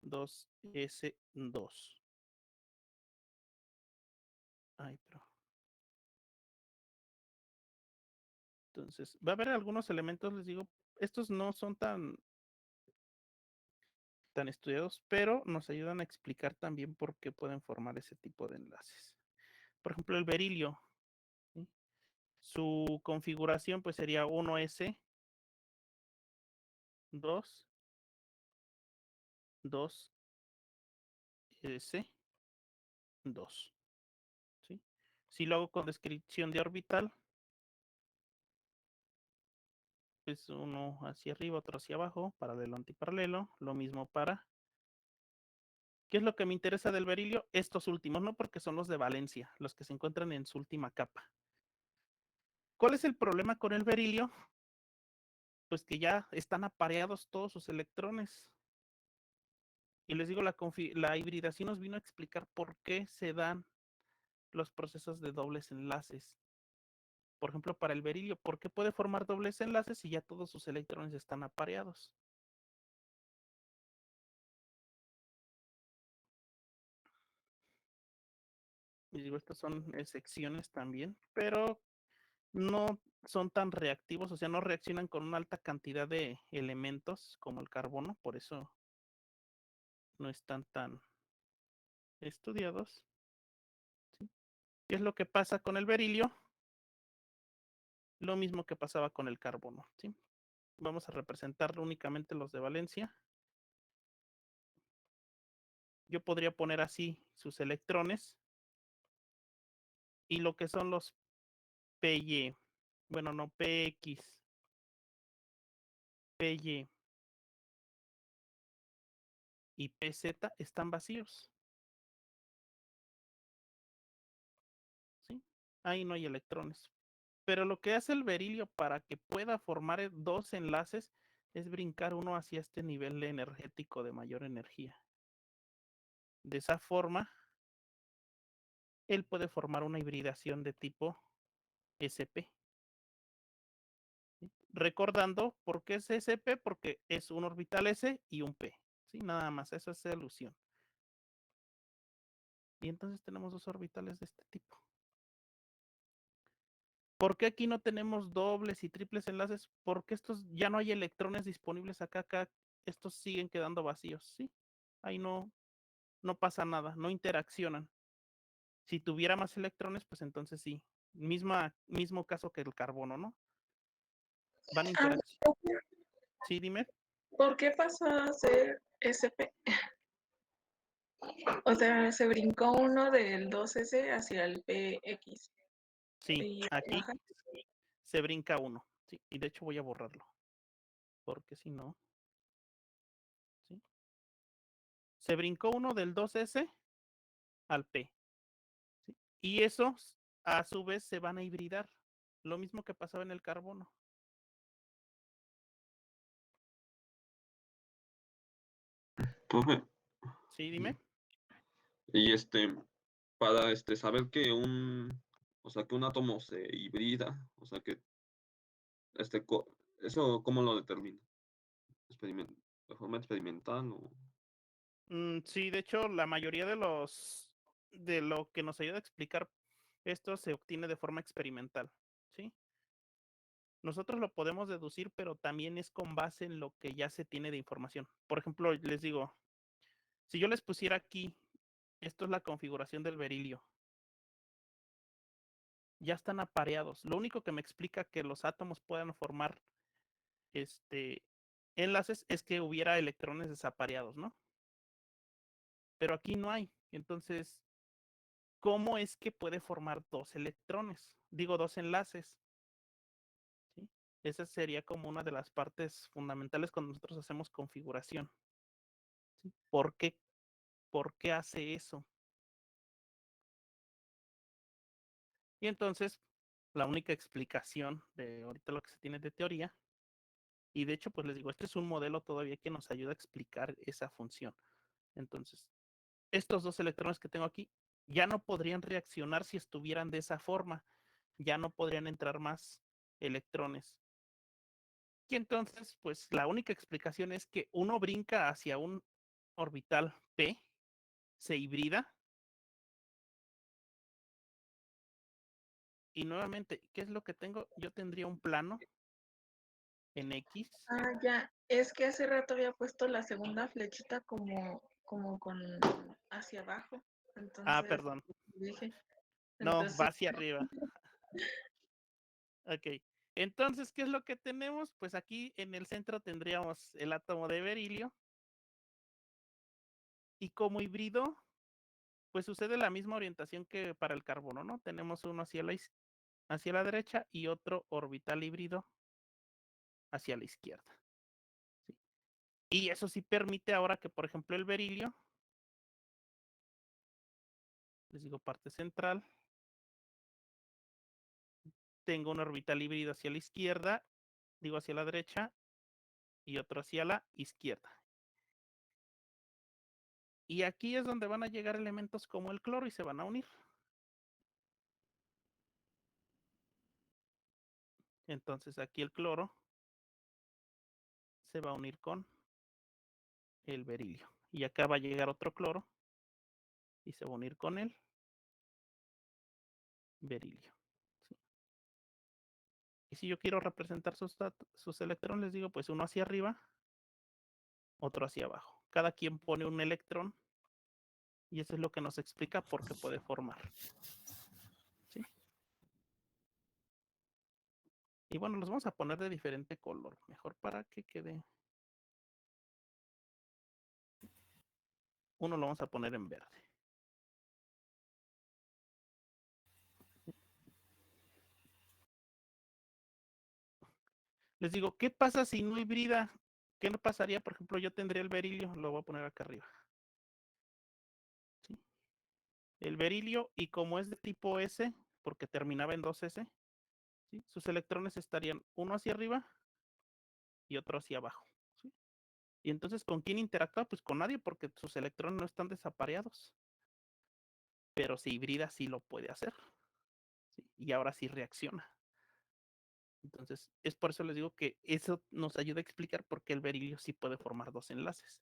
2s2. Ay, pero. Entonces, va a haber algunos elementos, les digo, estos no son tan estudiados, pero nos ayudan a explicar también por qué pueden formar ese tipo de enlaces. Por ejemplo, el berilio, ¿sí? Su configuración pues sería 1s, 2, 2s, 2. ¿Sí? Si lo hago con descripción de orbital, pues uno hacia arriba, otro hacia abajo, paralelo, antiparalelo, lo mismo para... ¿Qué es lo que me interesa del berilio? Estos últimos, no porque son los de valencia, los que se encuentran en su última capa. ¿Cuál es el problema con el berilio? Pues que ya están apareados todos sus electrones. Y les digo, la hibridación nos vino a explicar por qué se dan los procesos de dobles enlaces. Por ejemplo, para el berilio, ¿por qué puede formar dobles enlaces si ya todos sus electrones están apareados? Y digo, estas son secciones también, pero no son tan reactivos, o sea, no reaccionan con una alta cantidad de elementos como el carbono, por eso no están tan estudiados. ¿Sí? ¿Qué es lo que pasa con el berilio? Lo mismo que pasaba con el carbono. ¿Sí? Vamos a representar únicamente los de valencia. Yo podría poner así sus electrones y lo que son los PY, bueno, no, PX, PY y PZ están vacíos. ¿Sí? Ahí no hay electrones. Pero lo que hace el berilio para que pueda formar dos enlaces es brincar uno hacia este nivel energético de mayor energía. De esa forma, él puede formar una hibridación de tipo SP. ¿Sí? Recordando por qué es SP, porque es un orbital S y un P. ¿Sí? Nada más, eso es ilusión. Y entonces tenemos dos orbitales de este tipo. ¿Por qué aquí no tenemos dobles y triples enlaces? Porque estos ya no hay electrones disponibles acá, estos siguen quedando vacíos, ¿sí? Ahí no pasa nada, no interaccionan. Si tuviera más electrones, pues entonces sí. Mismo caso que el carbono, ¿no? Van a interaccionar. Sí, dime. ¿Por qué pasó a ser SP? O sea, se brincó uno del 2S hacia el PX. Sí, Y aquí ajá, se brinca uno. Sí, y de hecho voy a borrarlo. Porque si no. ¿Sí? Se brincó uno del 2S al P. ¿Sí? Y esos a su vez se van a hibridar. Lo mismo que pasaba en el carbono. Profe, Sí, dime. y para saber que o sea, que un átomo se hibrida, o sea, que eso, ¿cómo lo determina? ¿De forma experimental o? Sí, de hecho, la mayoría de lo que nos ayuda a explicar esto se obtiene de forma experimental. ¿Sí? Nosotros lo podemos deducir, pero también es con base en lo que ya se tiene de información. Por ejemplo, les digo, si yo les pusiera aquí, esto es la configuración del berilio. Ya están apareados. Lo único que me explica que los átomos puedan formar enlaces es que hubiera electrones desapareados, ¿no? Pero aquí no hay. Entonces, ¿cómo es que puede formar dos electrones? Digo, dos enlaces. ¿Sí? Esa sería como una de las partes fundamentales cuando nosotros hacemos configuración. ¿Sí? ¿Por qué hace eso? Y entonces, la única explicación de ahorita lo que se tiene de teoría, y de hecho, pues les digo, este es un modelo todavía que nos ayuda a explicar esa función. Entonces, estos dos electrones que tengo aquí ya no podrían reaccionar si estuvieran de esa forma. Ya no podrían entrar más electrones. Y entonces, pues la única explicación es que uno brinca hacia un orbital P, se hibrida, y nuevamente, ¿qué es lo que tengo? Yo tendría un plano en X. ya, es que hace rato había puesto la segunda flechita como con hacia abajo. Ah, Entonces, perdón. dije, No, entonces, va hacia arriba. Ok. Entonces, ¿qué es lo que tenemos? Pues aquí en el centro tendríamos el átomo de berilio. Y como híbrido, pues sucede la misma orientación que para el carbono, ¿no? Tenemos uno hacia la derecha y otro orbital híbrido hacia la izquierda. ¿Sí? Y eso sí permite ahora que, por ejemplo, el berilio, les digo parte central, tengo una orbital híbrida hacia la izquierda, digo hacia la derecha, y otro hacia la izquierda. Y aquí es donde van a llegar elementos como el cloro y se van a unir. Entonces aquí el cloro se va a unir con el berilio. Y acá va a llegar otro cloro y se va a unir con el berilio. ¿Sí? Y si yo quiero representar sus electrones, les digo, pues uno hacia arriba, otro hacia abajo. Cada quien pone un electrón y eso es lo que nos explica por qué puede formar. ¿Sí? Y bueno, los vamos a poner de diferente color, mejor para que quede. Uno lo vamos a poner en verde. Les digo, ¿qué pasa si no hibrida? ¿Qué no pasaría? Por ejemplo, yo tendría el berilio, lo voy a poner acá arriba. ¿Sí? El berilio, y como es de tipo S, porque terminaba en 2S, ¿sí? Sus electrones estarían uno hacia arriba y otro hacia abajo. ¿Sí? Y entonces, ¿con quién interactúa? Pues con nadie, porque sus electrones no están desapareados. Pero si hibrida, sí lo puede hacer. ¿Sí? Y ahora sí reacciona. Entonces, es por eso les digo que eso nos ayuda a explicar por qué el berilio sí puede formar dos enlaces.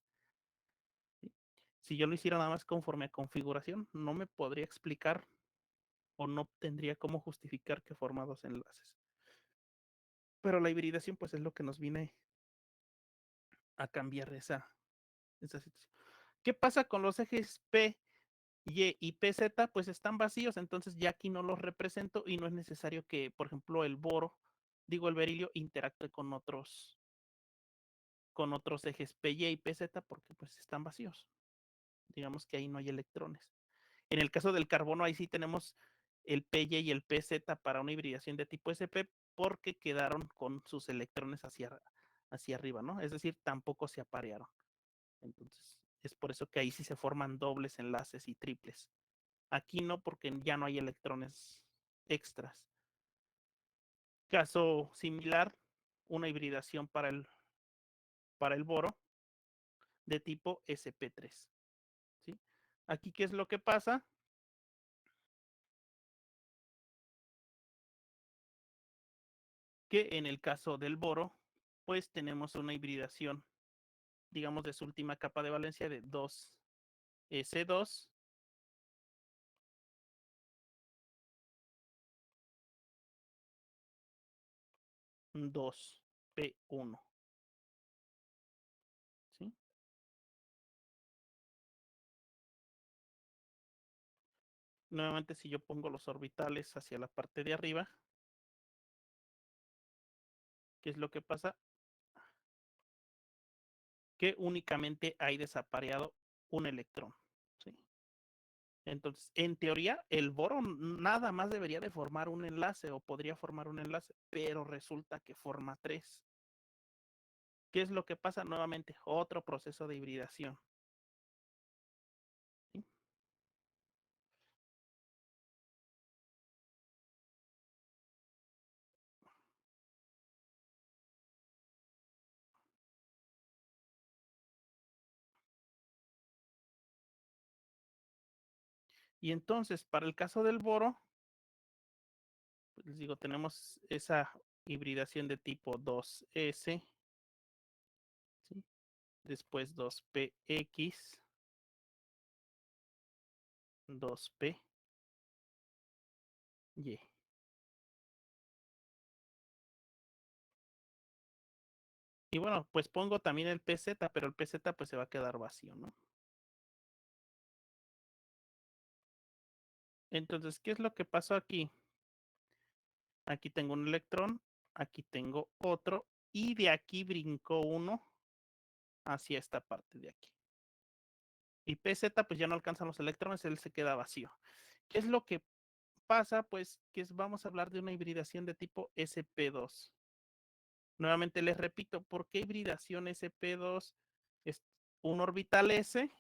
¿Sí? Si yo lo hiciera nada más conforme a configuración, no me podría explicar o no tendría cómo justificar que forma dos enlaces. Pero la hibridación, pues es lo que nos viene a cambiar esa situación. ¿Qué pasa con los ejes P, Y y PZ? Pues están vacíos, entonces ya aquí no los represento y no es necesario que, por ejemplo, el el berilio, interactúe con otros ejes PY y PZ porque pues están vacíos. Digamos que ahí no hay electrones. En el caso del carbono, ahí sí tenemos el PY y el PZ para una hibridación de tipo SP porque quedaron con sus electrones hacia arriba, ¿no? Es decir, tampoco se aparearon. Entonces, es por eso que ahí sí se forman dobles enlaces y triples. Aquí no, porque ya no hay electrones extras. Caso similar, una hibridación para el boro de tipo sp3. ¿Sí? Aquí, ¿qué es lo que pasa? Que en el caso del boro, pues tenemos una hibridación, digamos, de su última capa de valencia de 2s2 2p1. ¿Sí? Nuevamente, si yo pongo los orbitales hacia la parte de arriba, ¿qué es lo que pasa? Que únicamente hay desapareado un electrón. ¿Sí? Entonces, en teoría, el boro nada más debería de formar un enlace o podría formar un enlace, pero resulta que forma 3. ¿Qué es lo que pasa? Nuevamente, otro proceso de hibridación. ¿Sí? Y entonces, para el caso del boro, pues les digo, tenemos esa hibridación de tipo 2s, ¿sí? Después 2px, 2p, y. Y bueno, pues pongo también el PZ, pero el PZ pues se va a quedar vacío, ¿no? Entonces, ¿qué es lo que pasó aquí? Aquí tengo un electrón, aquí tengo otro, y de aquí brincó uno hacia esta parte de aquí. Y PZ pues ya no alcanzan los electrones, él se queda vacío. ¿Qué es lo que pasa? Pues que vamos a hablar de una hibridación de tipo sp2. Nuevamente les repito, ¿por qué hibridación sp2 es un orbital s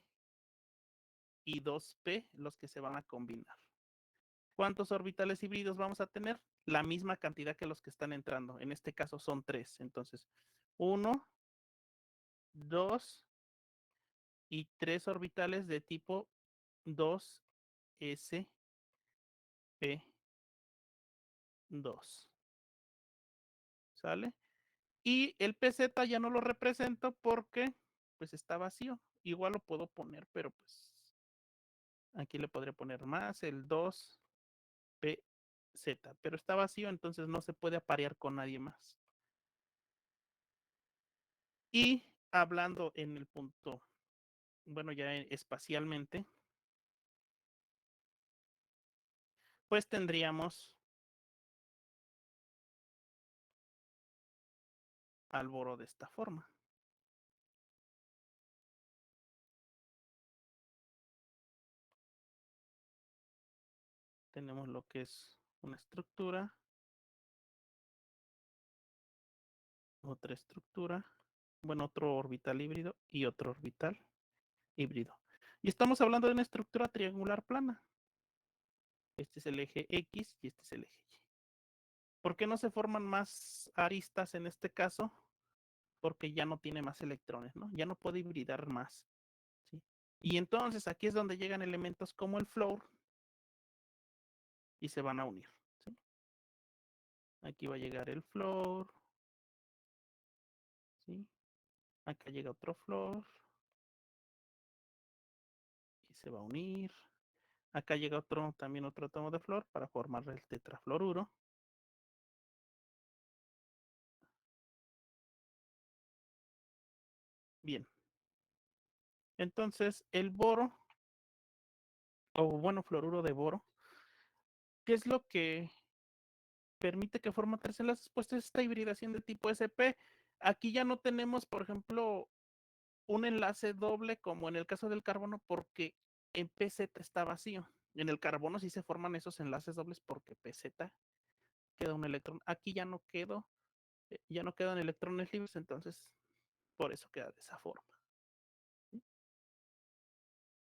y 2p los que se van a combinar? ¿Cuántos orbitales híbridos vamos a tener? La misma cantidad que los que están entrando. En este caso son 3. Entonces, 1, 2 y 3 orbitales de tipo 2sp2. ¿Sale? Y el PZ ya no lo represento porque pues está vacío. Igual lo puedo poner, pero pues aquí le podría poner más el 2PZ, pero está vacío, entonces no se puede aparear con nadie más. Y hablando en el punto, bueno, ya espacialmente, pues tendríamos al boro de esta forma. Tenemos lo que es una estructura, otra estructura, bueno, otro orbital híbrido y otro orbital híbrido. Y estamos hablando de una estructura triangular plana. Este es el eje X y este es el eje Y. ¿Por qué no se forman más aristas en este caso? Porque ya no tiene más electrones, ¿no? Ya no puede hibridar más, ¿sí? Y entonces aquí es donde llegan elementos como el fluor y se van a unir, ¿sí? Aquí va a llegar el fluor, ¿sí? Acá llega otro fluor y se va a unir. Acá llega otro, también otro átomo de flúor para formar el tetrafluoruro. Bien. Entonces, el boro, o bueno, fluoruro de boro, ¿qué es lo que permite que forma tres enlaces? Pues esta hibridación de tipo sp. Aquí ya no tenemos, por ejemplo, un enlace doble como en el caso del carbono porque en PZ está vacío. En el carbono sí se forman esos enlaces dobles porque PZ queda un electrón. Aquí ya no ya no quedan electrones libres, entonces por eso queda de esa forma.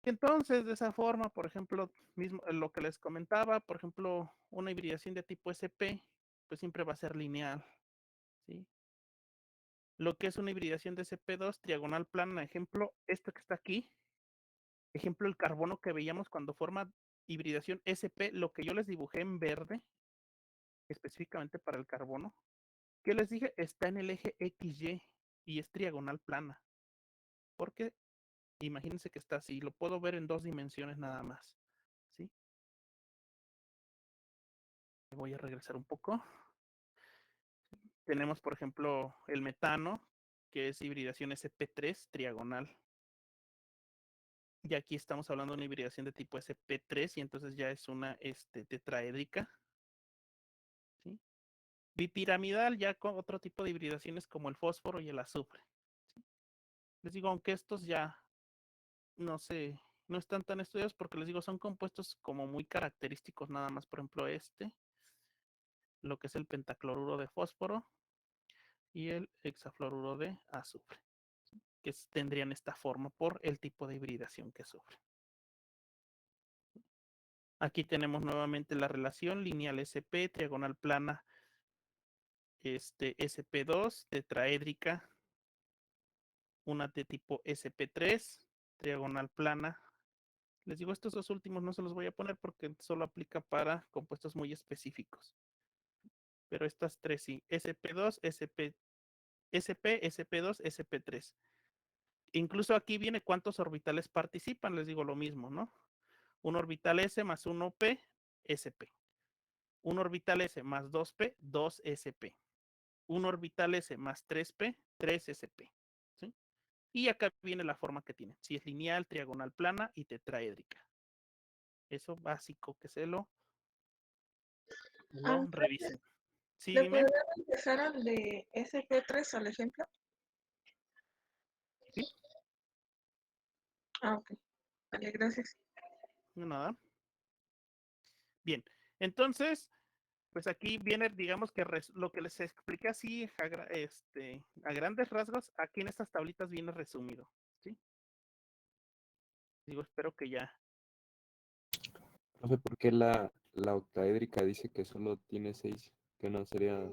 Entonces, de esa forma, por ejemplo, mismo lo que les comentaba, por ejemplo, una hibridación de tipo sp, pues siempre va a ser lineal, ¿sí? Lo que es una hibridación de sp2, diagonal plana, ejemplo, esto que está aquí, ejemplo, el carbono que veíamos cuando forma hibridación sp, lo que yo les dibujé en verde, específicamente para el carbono, que les dije, está en el eje XY y es triagonal plana, porque imagínense que está así, lo puedo ver en 2 dimensiones nada más, ¿sí? Voy a regresar un poco. Tenemos, por ejemplo, el metano, que es hibridación sp3 triagonal. Y aquí estamos hablando de una hibridación de tipo sp3 y entonces ya es una tetraédrica. ¿Sí? Bipiramidal ya con otro tipo de hibridaciones como el fósforo y el azufre. ¿Sí? Les digo, aunque estos ya no sé, no están tan estudiados porque les digo, son compuestos como muy característicos nada más. Por ejemplo, lo que es el pentacloruro de fósforo y el hexafluoruro de azufre, que tendrían esta forma por el tipo de hibridación que sufren. Aquí tenemos nuevamente la relación lineal SP, triagonal plana, SP2, tetraédrica, una de tipo SP3, triagonal plana. Les digo, estos dos últimos no se los voy a poner porque solo aplica para compuestos muy específicos. Pero estas tres sí, SP2, SP2, SP3. Incluso aquí viene cuántos orbitales participan, les digo lo mismo, ¿no? Un orbital S más 1P, SP. Un orbital S más 2P, 2SP. Un orbital S más 3P, 3SP. ¿Sí? Y acá viene la forma que tiene. Si es lineal, triagonal plana y tetraédrica. Eso básico, que se lo revisen. Sí, ¿Le dime. podrían empezar al de SP3 al ejemplo? ¿Sí? Ah, ok. Vale, gracias. No, nada. Bien, entonces, Pues aquí viene, digamos que lo que les expliqué así a grandes rasgos, aquí en estas tablitas viene resumido, ¿sí? Digo, espero que ya. Profe, ¿por qué la octaédrica dice que solo tiene 6, que no sería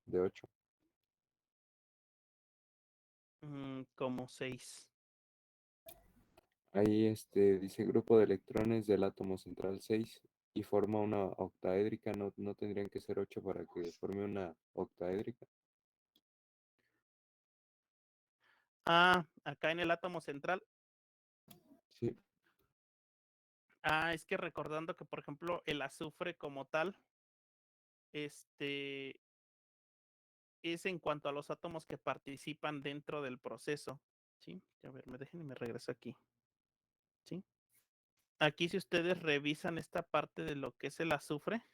de 8? Como 6. Ahí dice grupo de electrones del átomo central 6 y forma una octaédrica. ¿No tendrían que ser 8 para que forme una octaédrica? Acá en el átomo central. Sí. Es que recordando que, por ejemplo, el azufre como tal, es en cuanto a los átomos que participan dentro del proceso, ¿sí? A ver, me regreso aquí, ¿sí? Aquí si ustedes revisan esta parte de lo que es el azufre,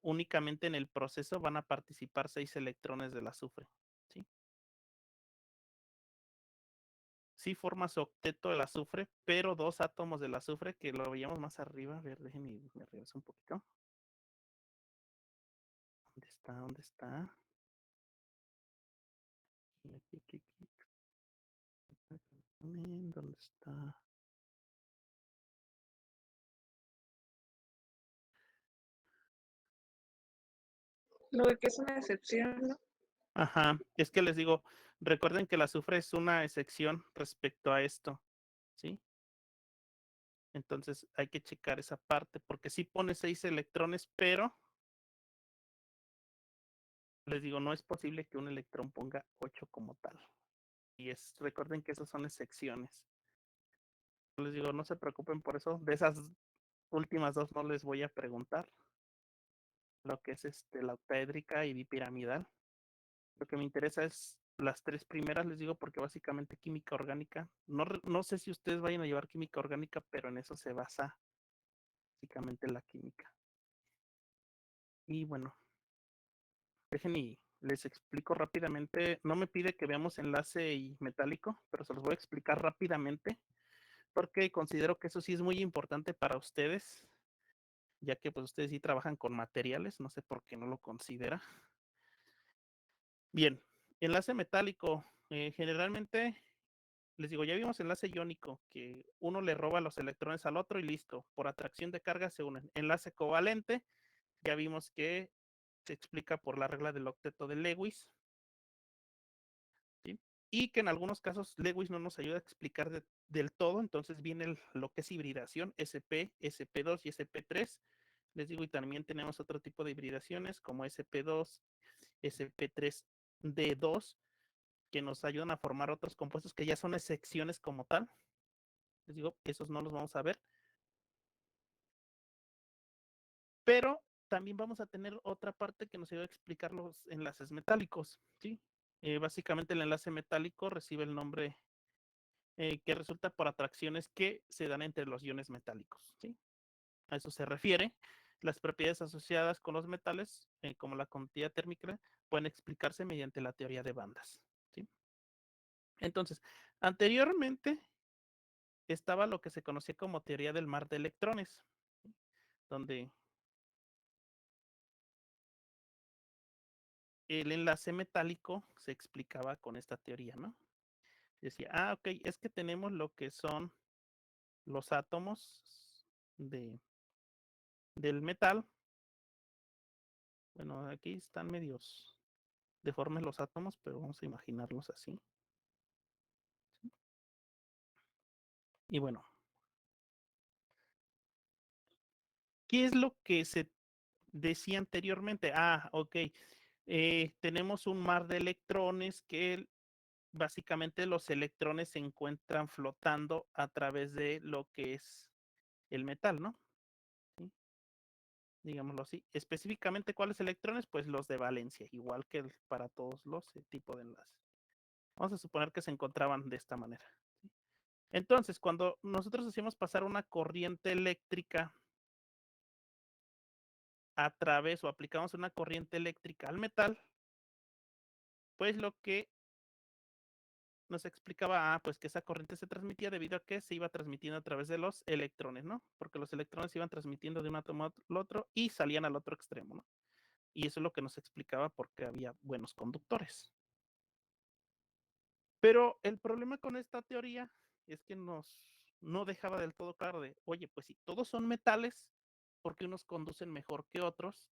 únicamente en el proceso van a participar 6 electrones del azufre, ¿sí? Sí forma su octeto el azufre, pero 2 átomos del azufre, que lo veíamos más arriba. A ver, déjenme, me regreso un poquito. ¿Dónde está? ¿Dónde está? Aquí. ¿Dónde está? Lo de que es una excepción, ¿no? Ajá, es que les digo, recuerden que el azufre es una excepción respecto a esto, ¿sí? Entonces hay que checar esa parte, porque sí pone 6 electrones, pero les digo, no es posible que un electrón ponga 8 como tal. Y recuerden que esas son excepciones. Les digo, no se preocupen por eso. De esas últimas dos no les voy a preguntar. Lo que es la octaédrica y bipiramidal. Lo que me interesa es las 3 primeras, les digo, porque básicamente química orgánica. No sé si ustedes vayan a llevar química orgánica, pero en eso se basa básicamente la química. Y bueno, y les explico rápidamente. No me pide que veamos enlace y metálico, pero se los voy a explicar rápidamente porque considero que eso sí es muy importante para ustedes, ya que pues ustedes sí trabajan con materiales, no sé por qué no lo considera. Bien, enlace metálico, generalmente les digo, ya vimos enlace iónico, que uno le roba los electrones al otro y listo, por atracción de carga se unen. Enlace covalente, ya vimos que se explica por la regla del octeto de Lewis, ¿sí? Y que en algunos casos Lewis no nos ayuda a explicar del todo, entonces viene lo que es hibridación, SP, SP2 y SP3. Les digo, y también tenemos otro tipo de hibridaciones como SP2, SP3D2, que nos ayudan a formar otros compuestos que ya son excepciones como tal. Les digo, esos no los vamos a ver. Pero también vamos a tener otra parte que nos ayuda a explicar los enlaces metálicos, ¿sí? Básicamente el enlace metálico recibe el nombre que resulta por atracciones que se dan entre los iones metálicos, ¿sí? A eso se refiere. Las propiedades asociadas con los metales, como la conductividad térmica, pueden explicarse mediante la teoría de bandas, ¿sí? Entonces, anteriormente estaba lo que se conocía como teoría del mar de electrones, ¿sí? Donde el enlace metálico se explicaba con esta teoría, ¿no? Decía, ok, es que tenemos lo que son los átomos del metal. Bueno, aquí están medios deformes los átomos, pero vamos a imaginarlos así. Y bueno, ¿qué es lo que se decía anteriormente? Ok, tenemos un mar de electrones que básicamente los electrones se encuentran flotando a través de lo que es el metal, ¿no? ¿Sí? Digámoslo así. Específicamente, ¿cuáles electrones? Pues los de valencia, igual que para todos los tipos de enlaces. Vamos a suponer que se encontraban de esta manera. ¿Sí? Entonces, cuando nosotros hacemos pasar una corriente eléctrica a través o aplicamos una corriente eléctrica al metal, pues lo que nos explicaba, pues que esa corriente se transmitía debido a que se iba transmitiendo a través de los electrones, ¿no? Porque los electrones se iban transmitiendo de un átomo al otro y salían al otro extremo, ¿no? Y eso es lo que nos explicaba por qué había buenos conductores. Pero el problema con esta teoría es que no dejaba del todo claro de, oye, pues si todos son metales, ¿por qué unos conducen mejor que otros?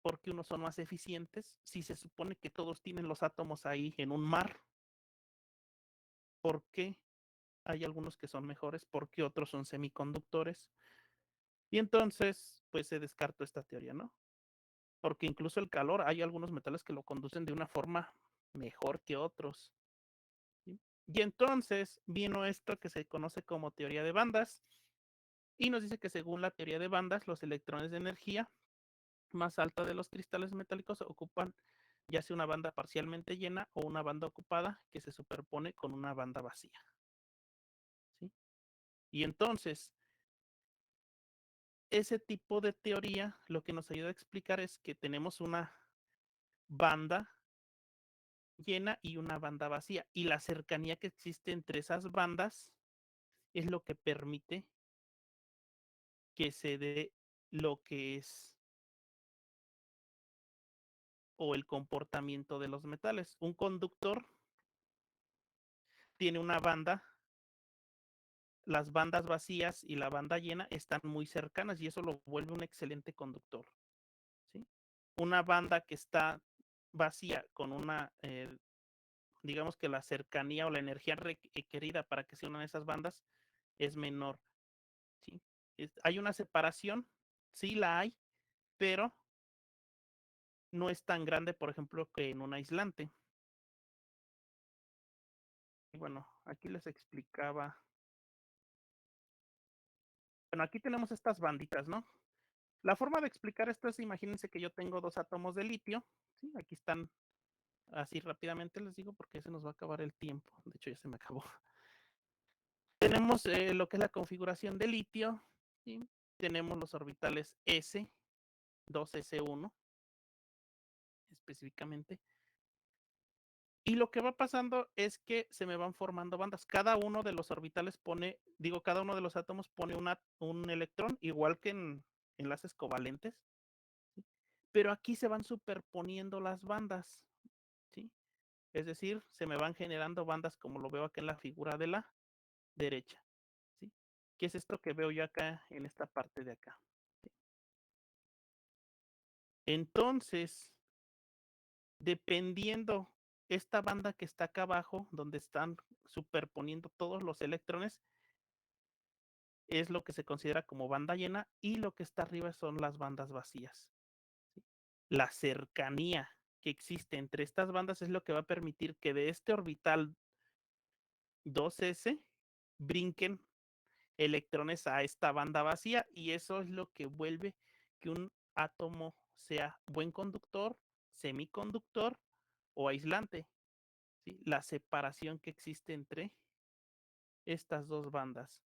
¿Por qué unos son más eficientes? Si se supone que todos tienen los átomos ahí en un mar, ¿por qué hay algunos que son mejores? ¿Por qué otros son semiconductores? Y entonces, pues se descartó esta teoría, ¿no? Porque incluso el calor, hay algunos metales que lo conducen de una forma mejor que otros. ¿Sí? Y entonces vino esto que se conoce como teoría de bandas y nos dice que según la teoría de bandas, los electrones de energía más alta de los cristales metálicos ocupan ya sea una banda parcialmente llena o una banda ocupada que se superpone con una banda vacía. ¿Sí? Y entonces, ese tipo de teoría lo que nos ayuda a explicar es que tenemos una banda llena y una banda vacía. Y la cercanía que existe entre esas bandas es lo que permite que se dé lo que es o el comportamiento de los metales. Un conductor tiene una banda, las bandas vacías y la banda llena están muy cercanas y eso lo vuelve un excelente conductor. ¿Sí? Una banda que está vacía con una, digamos que la cercanía o la energía requerida para que se unan esas bandas es menor. ¿Sí? Hay una separación, sí la hay, pero no es tan grande, por ejemplo, que en un aislante. Y bueno, aquí les explicaba. Bueno, aquí tenemos estas banditas, ¿no? La forma de explicar esto es, imagínense que yo tengo dos átomos de litio, ¿sí? Aquí están, así rápidamente les digo, porque se nos va a acabar el tiempo. De hecho, ya se me acabó. Tenemos lo que es la configuración de litio, ¿sí? Tenemos los orbitales S, 2s1 específicamente. Y lo que va pasando es que se me van formando bandas. Cada uno de los orbitales pone, digo, cada uno de los átomos pone un electrón, igual que en enlaces covalentes. ¿Sí? Pero aquí se van superponiendo las bandas. ¿Sí? Es decir, se me van generando bandas como lo veo acá en la figura de la derecha. ¿Sí? ¿Qué es esto que veo yo acá en esta parte de acá? ¿Sí? Entonces, dependiendo esta banda que está acá abajo, donde están superponiendo todos los electrones, es lo que se considera como banda llena y lo que está arriba son las bandas vacías. ¿Sí? La cercanía que existe entre estas bandas es lo que va a permitir que de este orbital 2s brinquen electrones a esta banda vacía y eso es lo que vuelve que un átomo sea buen conductor, semiconductor o aislante. ¿Sí? La separación que existe entre estas dos bandas.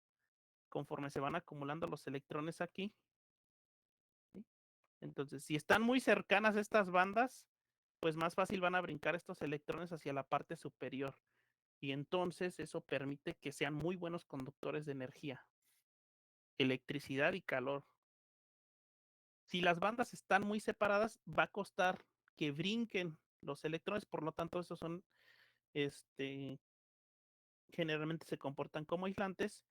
Conforme se van acumulando los electrones aquí, ¿sí? Entonces, si están muy cercanas estas bandas, pues más fácil van a brincar estos electrones hacia la parte superior. Y entonces eso permite que sean muy buenos conductores de energía, electricidad y calor. Si las bandas están muy separadas, va a costar que brinquen los electrones, por lo tanto, esos son, generalmente se comportan como aislantes.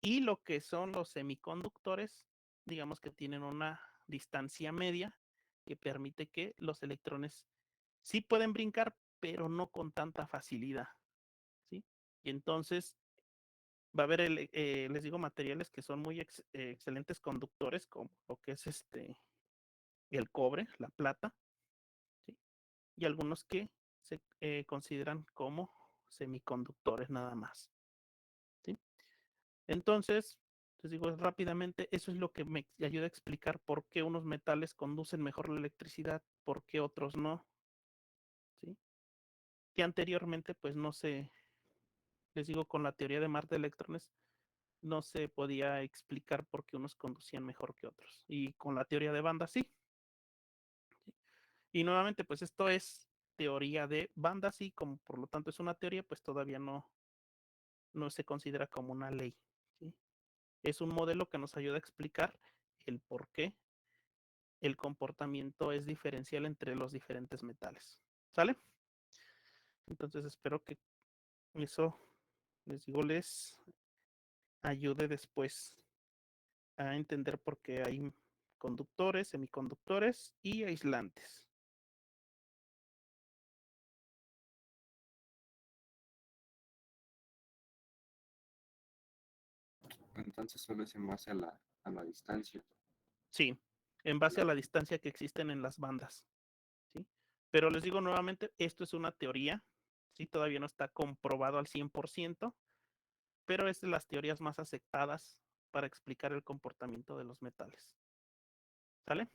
Y lo que son los semiconductores, digamos que tienen una distancia media que permite que los electrones sí pueden brincar, pero no con tanta facilidad. ¿Sí? Y entonces va a haber, les digo, materiales que son muy excelentes conductores, como lo que es el cobre, la plata, ¿sí? Y algunos que se consideran como semiconductores nada más. ¿Sí? Entonces, les digo rápidamente, eso es lo que me ayuda a explicar por qué unos metales conducen mejor la electricidad, por qué otros no. ¿Sí? Que anteriormente, pues no se, les digo, con la teoría de mar de electrones, no se podía explicar por qué unos conducían mejor que otros. Y con la teoría de banda, sí. Y nuevamente, pues esto es teoría de bandas y como por lo tanto es una teoría, pues todavía no se considera como una ley, ¿sí? Es un modelo que nos ayuda a explicar el por qué el comportamiento es diferencial entre los diferentes metales. ¿Sale? Entonces espero que eso, les digo, les ayude después a entender por qué hay conductores, semiconductores y aislantes. Entonces solo es en base a la distancia. Sí, en base a la distancia que existen en las bandas, ¿sí? Pero les digo nuevamente, esto es una teoría, ¿sí? Todavía no está comprobado al 100%, pero es de las teorías más aceptadas para explicar el comportamiento de los metales. ¿Sale?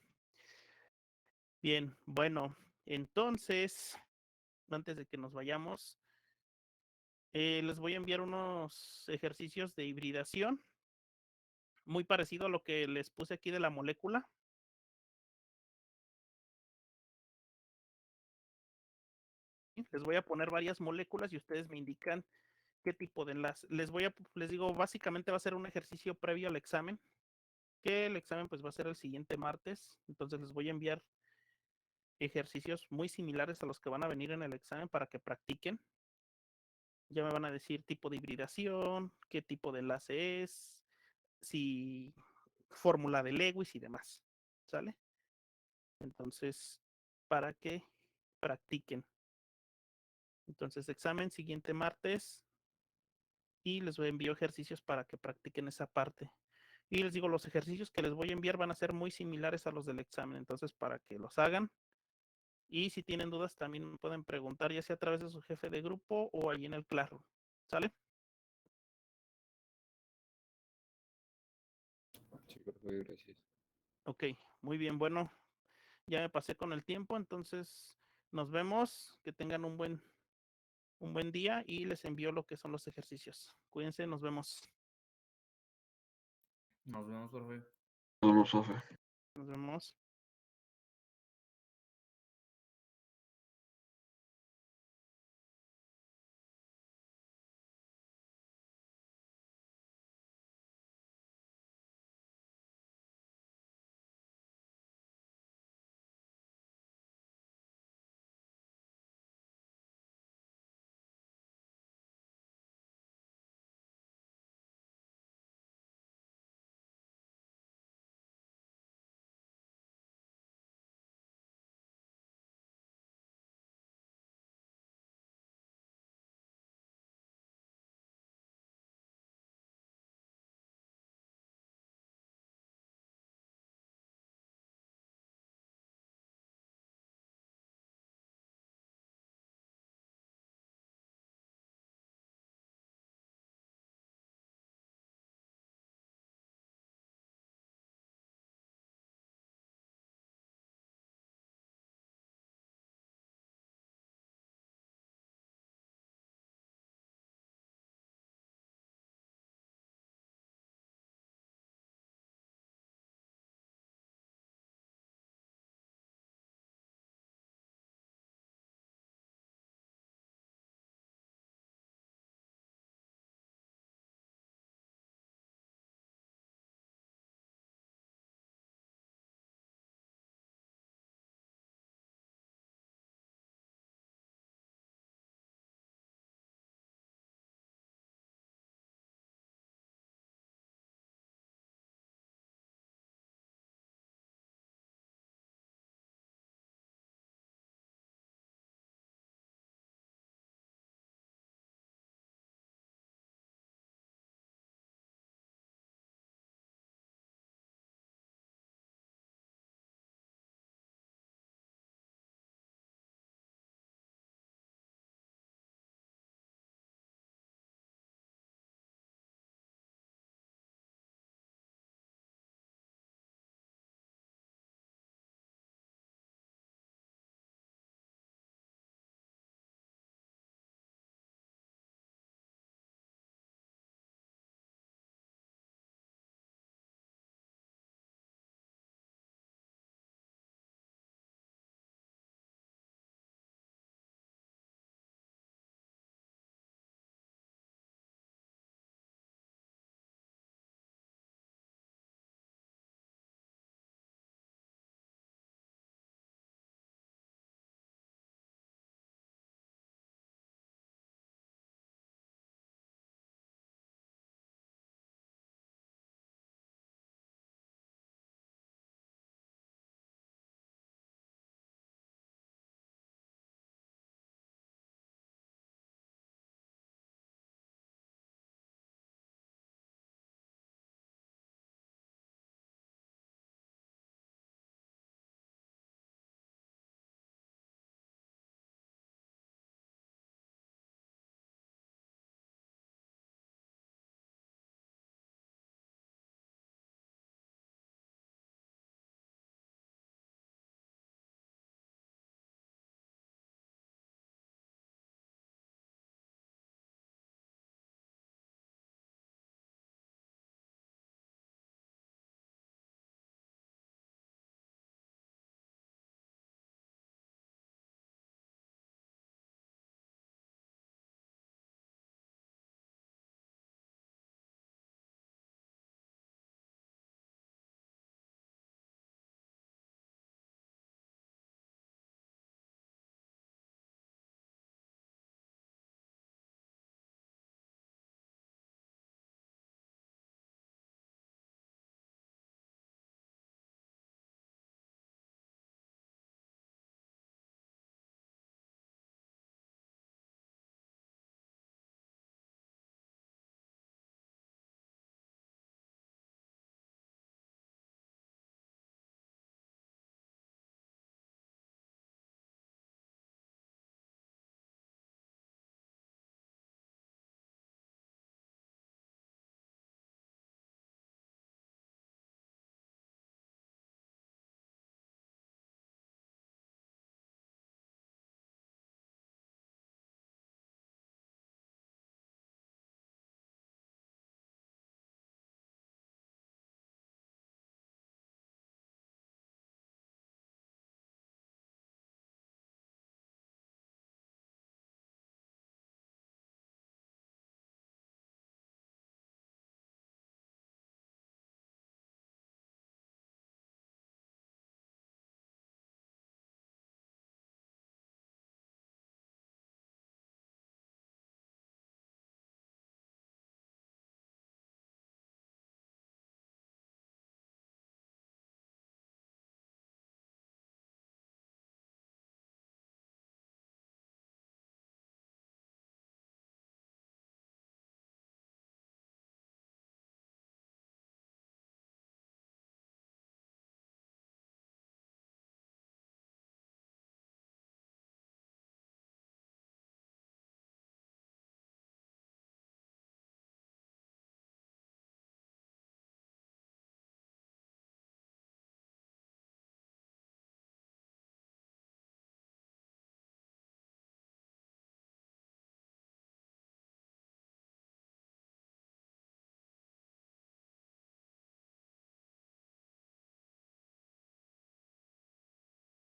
Bien, bueno, entonces, antes de que nos vayamos, les voy a enviar unos ejercicios de hibridación, muy parecido a lo que les puse aquí de la molécula. Les voy a poner varias moléculas y ustedes me indican qué tipo de enlace. Les digo, básicamente va a ser un ejercicio previo al examen, que el examen pues va a ser el siguiente martes. Entonces les voy a enviar ejercicios muy similares a los que van a venir en el examen para que practiquen. Ya me van a decir tipo de hibridación, qué tipo de enlace es, si fórmula de Lewis y demás. ¿Sale? Entonces, para que practiquen. Entonces, examen siguiente martes y les voy a enviar ejercicios para que practiquen esa parte. Y les digo, los ejercicios que les voy a enviar van a ser muy similares a los del examen, entonces para que los hagan. Y si tienen dudas también me pueden preguntar, ya sea a través de su jefe de grupo o ahí en el Classroom. ¿Sale? Sí, profe, gracias. Ok, muy bien, bueno, ya me pasé con el tiempo, entonces nos vemos, que tengan un buen día y les envío lo que son los ejercicios. Cuídense, nos vemos. Nos vemos, profe. Nos vemos, profe. Nos vemos.